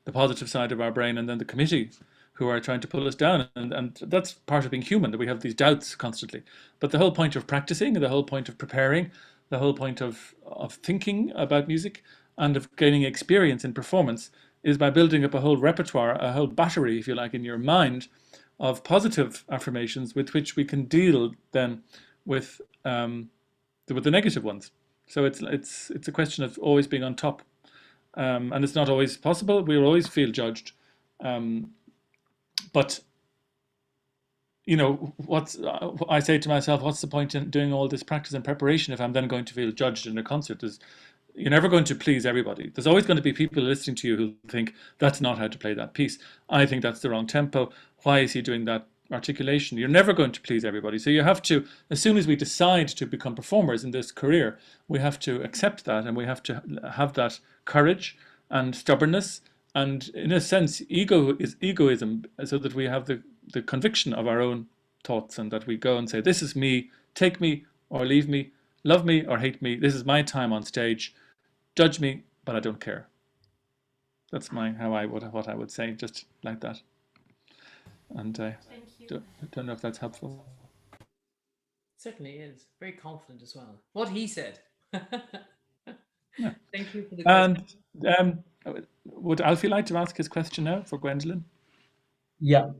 the positive side of our brain and then the committee, who are trying to pull us down. And that's part of being human, that we have these doubts constantly. But the whole point of practicing, the whole point of preparing, the whole point of thinking about music and of gaining experience in performance is by building up a whole repertoire, a whole battery, if you like, in your mind of positive affirmations with which we can deal then with the negative ones. So it's a question of always being on top, and it's not always possible. We'll always feel judged, but I say to myself, what's the point in doing all this practice and preparation if I'm then going to feel judged in a concert? You're never going to please everybody. There's always going to be people listening to you who think that's not how to play that piece. I think that's the wrong tempo. Why is he doing that articulation? You're never going to please everybody. So you have to, as soon as we decide to become performers in this career, we have to accept that, and we have to have that courage and stubbornness, and in a sense, egoism, so that we have the conviction of our own thoughts, and that we go and say, this is me, take me or leave me, love me or hate me, this is my time on stage, judge me, but I don't care. That's what I would say, just like that. And I don't know if that's helpful. It certainly is. Very confident as well. What he said. Yeah. Thank you for the question. And would Alfie like to ask his question now for Gwendolyn? Yeah,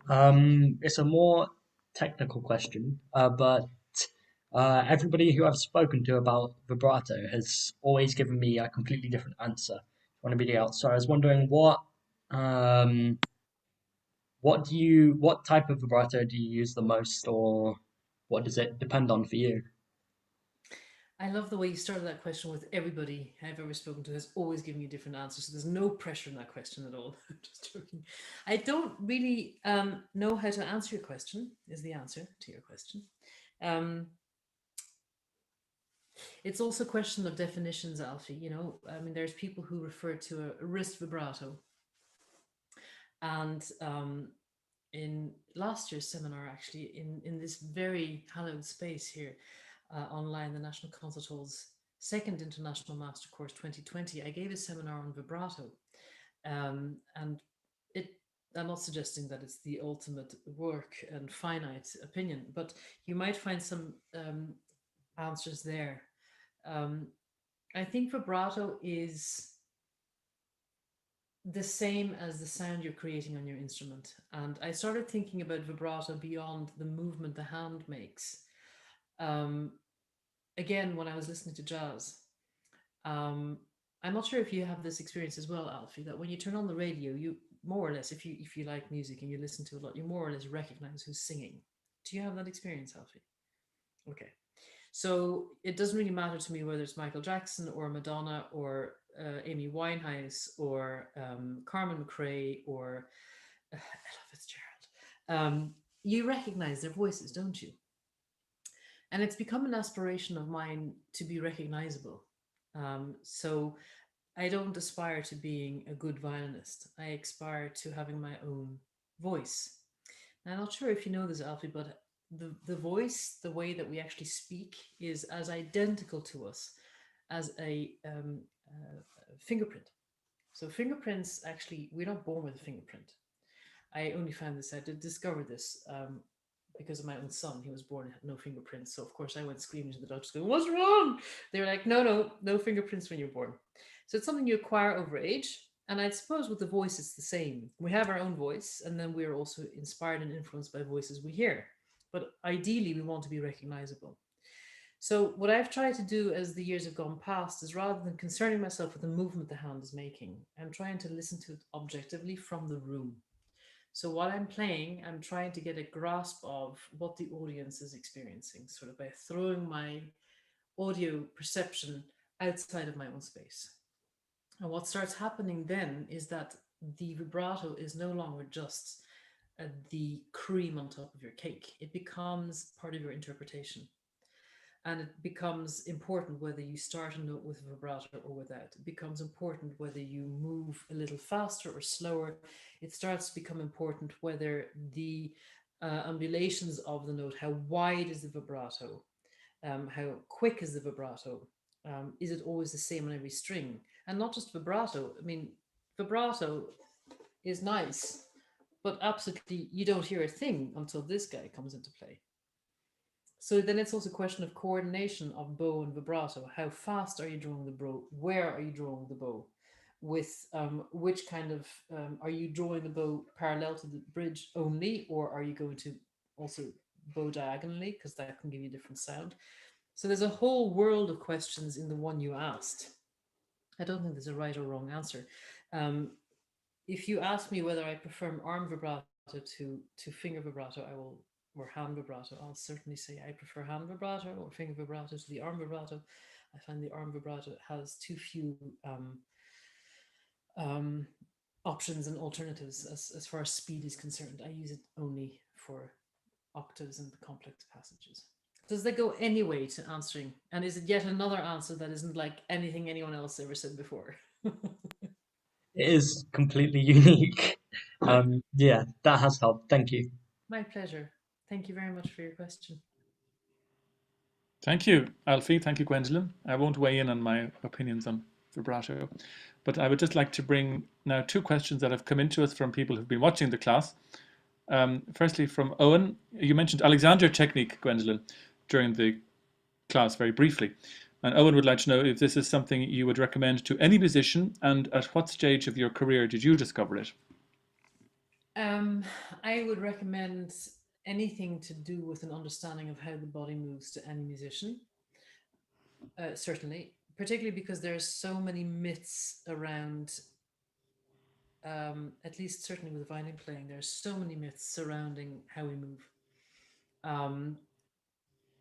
it's a more technical question, but everybody who I've spoken to about vibrato has always given me a completely different answer from anybody else. So I was wondering what type of vibrato do you use the most, or what does it depend on for you? I love the way you started that question with everybody I've ever spoken to has always given you different answers. So there's no pressure in that question at all. Just joking. I don't really know how to answer your question, is the answer to your question. It's also a question of definitions, Alfie. I mean, there's people who refer to a wrist vibrato. And in last year's seminar, actually, in this very hallowed space here, online, the National Concert Hall's second International Master Course 2020, I gave a seminar on vibrato. And I'm not suggesting that it's the ultimate work and finite opinion, but you might find some answers there. I think vibrato is the same as the sound you're creating on your instrument. And I started thinking about vibrato beyond the movement the hand makes. Again, when I was listening to jazz, I'm not sure if you have this experience as well, Alfie, that when you turn on the radio, you more or less, if you like music and you listen to a lot, you more or less recognize who's singing. Do you have that experience, Alfie? Okay. So it doesn't really matter to me whether it's Michael Jackson or Madonna or Amy Winehouse or Carmen McRae or Ella Fitzgerald. You recognize their voices, don't you? And it's become an aspiration of mine to be recognizable. So I don't aspire to being a good violinist. I aspire to having my own voice. And I'm not sure if you know this, Alfie, but the voice, the way that we actually speak, is as identical to us as a fingerprint. So fingerprints, actually, we're not born with a fingerprint. I only found this, I did discover this because of my own son. He was born and had no fingerprints. So of course I went screaming to the doctors going, "What's wrong?" They were like, no fingerprints when you're born. So it's something you acquire over age. And I suppose with the voice, it's the same. We have our own voice, and then we're also inspired and influenced by voices we hear. But ideally, we want to be recognizable. So what I've tried to do as the years have gone past is, rather than concerning myself with the movement the hand is making, I'm trying to listen to it objectively from the room. So while I'm playing, I'm trying to get a grasp of what the audience is experiencing, sort of by throwing my audio perception outside of my own space. And what starts happening then is that the vibrato is no longer just the cream on top of your cake. It becomes part of your interpretation. And it becomes important whether you start a note with vibrato or without. It becomes important whether you move a little faster or slower. It starts to become important whether the undulations of the note, how wide is the vibrato, how quick is the vibrato, is it always the same on every string? And not just vibrato. I mean, vibrato is nice, but absolutely you don't hear a thing until this guy comes into play. So then it's also a question of coordination of bow and vibrato. How fast are you drawing the bow? Where are you drawing the bow? With which kind of, are you drawing the bow parallel to the bridge only, or are you going to also bow diagonally? Because that can give you a different sound. So there's a whole world of questions in the one you asked. I don't think there's a right or wrong answer. If you ask me whether I prefer arm vibrato to finger vibrato, I will, or hand vibrato, I'll certainly say I prefer hand vibrato or finger vibrato to the arm vibrato. I find the arm vibrato has too few options and alternatives as far as speed is concerned. I use it only for octaves and complex passages. Does that go anyway to answering? And is it yet another answer that isn't like anything anyone else ever said before? It is completely unique. Yeah, that has helped. Thank you. My pleasure. Thank you very much for your question. Thank you, Alfie. Thank you, Gwendolyn. I won't weigh in on my opinions on vibrato, but I would just like to bring now two questions that have come into us from people who've been watching the class. Firstly, from Owen, you mentioned Alexander technique, Gwendolyn, during the class very briefly. And Owen would like to know if this is something you would recommend to any musician, and at what stage of your career did you discover it? I would recommend anything to do with an understanding of how the body moves to any musician. Certainly, particularly because there's so many myths around, at least certainly with violin playing, there's so many myths surrounding how we move.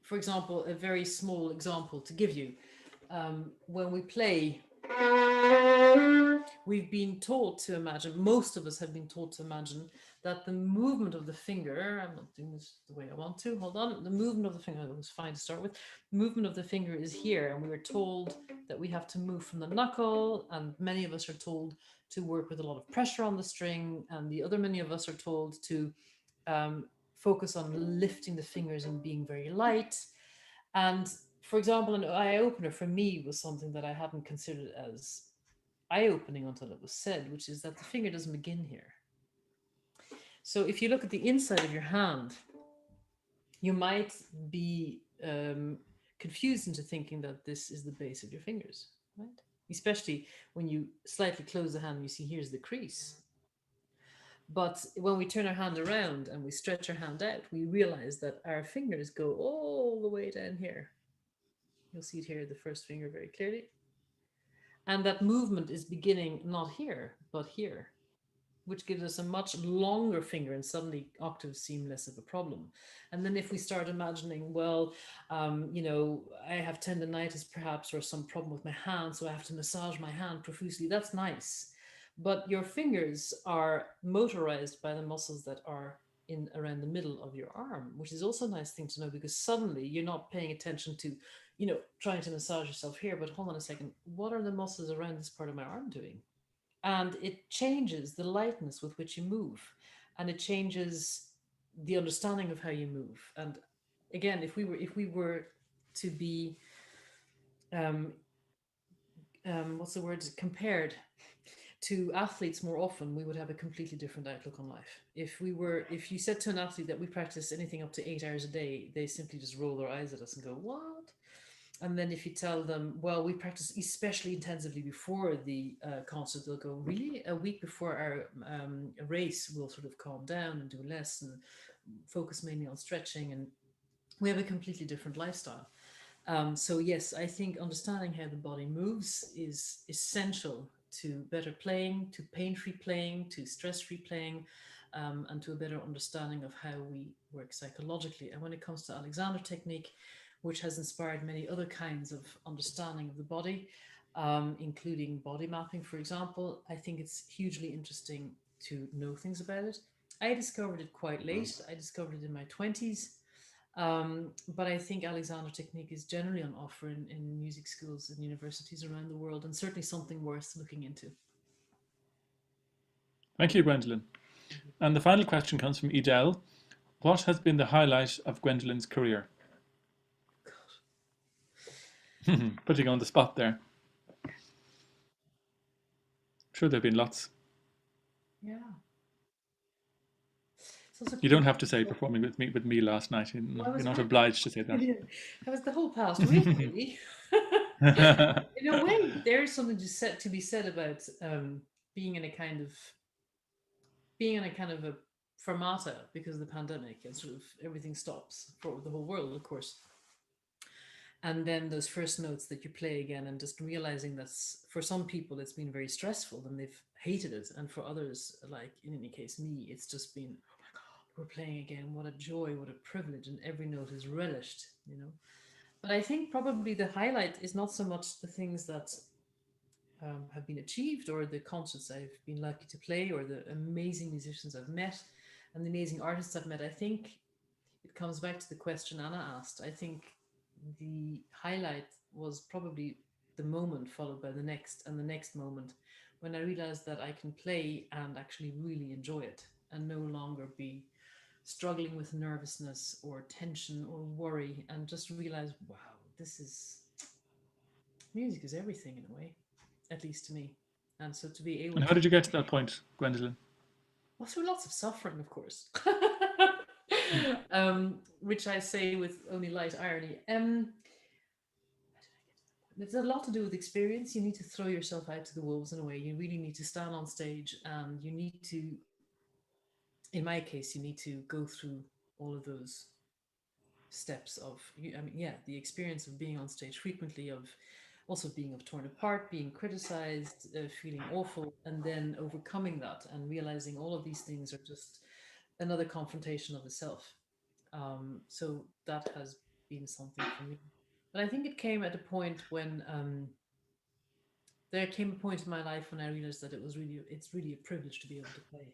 For example, a very small example to give you, when we play, we've been taught to imagine, most of us have been taught to imagine that the movement of the finger, I'm not doing this the way I want to, hold on, the movement of the finger, it was fine to start with, movement of the finger is here, and we were told that we have to move from the knuckle, and many of us are told to work with a lot of pressure on the string, and the other many of us are told to focus on lifting the fingers and being very light. And for example, an eye opener for me was something that I hadn't considered as eye opening until it was said, which is that the finger doesn't begin here. So if you look at the inside of your hand, you might be confused into thinking that this is the base of your fingers, right? Especially when you slightly close the hand, you see here's the crease. But when we turn our hand around and we stretch our hand out, we realize that our fingers go all the way down here. You'll see it here, the first finger very clearly. And that movement is beginning not here, but here, which gives us a much longer finger, and suddenly octaves seem less of a problem. And then if we start imagining, well, you know, I have tendonitis perhaps, or some problem with my hand, so I have to massage my hand profusely, that's nice. But your fingers are motorized by the muscles that are in around the middle of your arm, which is also a nice thing to know, because suddenly you're not paying attention to, you know, trying to massage yourself here, but hold on a second, what are the muscles around this part of my arm doing? And it changes the lightness with which you move, and it changes the understanding of how you move. And again, if we were to be what's the word, compared to athletes more often, we would have a completely different outlook on life. If you said to an athlete that we practice anything up to 8 hours a day, they simply just roll their eyes at us and go, what? And then if you tell them, well, we practice especially intensively before the concert, they'll go, really? A week before our race, we'll sort of calm down and do less and focus mainly on stretching. And we have a completely different lifestyle. So yes, I think understanding how the body moves is essential to better playing, to pain-free playing, to stress-free playing, and to a better understanding of how we work psychologically. And when it comes to Alexander technique, which has inspired many other kinds of understanding of the body, including body mapping, for example, I think it's hugely interesting to know things about it. I discovered it quite late. I discovered it in my 20s. But I think Alexander technique is generally on offer in music schools and universities around the world, and certainly something worth looking into. Thank you, Gwendolyn. And the final question comes from Edel. What has been the highlight of Gwendolyn's career? Putting you on the spot there. I'm sure there have been lots. Yeah. You don't have to say performing with me last night. You're not obliged to say that. That was the whole past week, really. In a way, there's something to be said about being in a kind of a fermata because of the pandemic, and sort of everything stops for the whole world, of course. And then those first notes that you play again, and just realizing that for some people it's been very stressful and they've hated it, and for others, like in any case me, it's just been, oh my God, we're playing again, what a joy, what a privilege, and every note is relished, you know. But I think probably the highlight is not so much the things that have been achieved, or the concerts I've been lucky to play, or the amazing musicians I've met and the amazing artists I've met. I think it comes back to the question Anna asked. I think the highlight was probably the moment followed by the next and the next moment, when I realized that I can play and actually really enjoy it, and no longer be struggling with nervousness or tension or worry, and just realize, wow, music is everything in a way, at least to me. And so to be able And how did you get to that point, Gwendolyn? Well, through lots of suffering, of course. Which I say with only light irony. It's a lot to do with experience. You need to throw yourself out to the wolves in a way. You really need to stand on stage, and you need to, in my case, you need to go through all of those steps of, the experience of being on stage frequently, of also being torn apart, being criticized, feeling awful, and then overcoming that and realizing all of these things are just another confrontation of the self. So that has been something for me. But I think it came at a point when there came a point in my life when I realized that it's really a privilege to be able to play.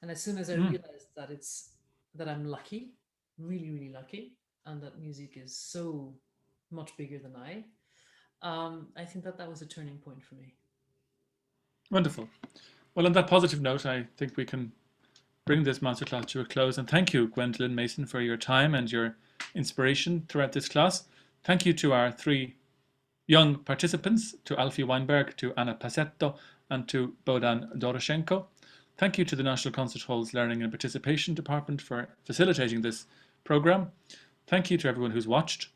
And as soon as I realized that I'm lucky, really, really lucky, and that music is so much bigger than I think that was a turning point for me. Wonderful. Well, on that positive note, I think we can bring this masterclass to a close. And thank you, Gwendolyn Masin, for your time and your inspiration throughout this class. Thank you to our 3 young participants, to Alfie Weinberg, to Anna Pasetto, and to Bohdan Doroshenko. Thank you to the National Concert Hall's Learning and Participation Department for facilitating this programme. Thank you to everyone who's watched.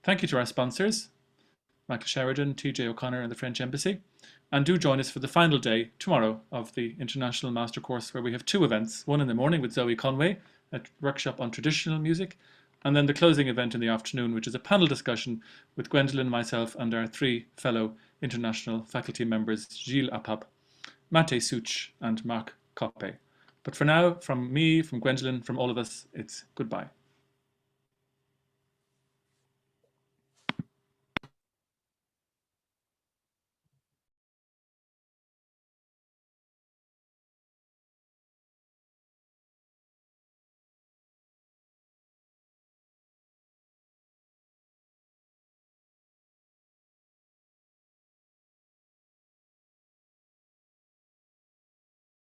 Thank you to our sponsors, Michael Sheridan, TJ O'Connor and the French Embassy. And do join us for the final day tomorrow of the International Master Course, where we have 2 events, one in the morning with Zoe Conway, a workshop on traditional music, and then the closing event in the afternoon, which is a panel discussion with Gwendolyn, myself, and our 3 fellow international faculty members, Gilles Apap, Mate Such, and Marc Coppe. But for now, from me, from Gwendolyn, from all of us, it's goodbye.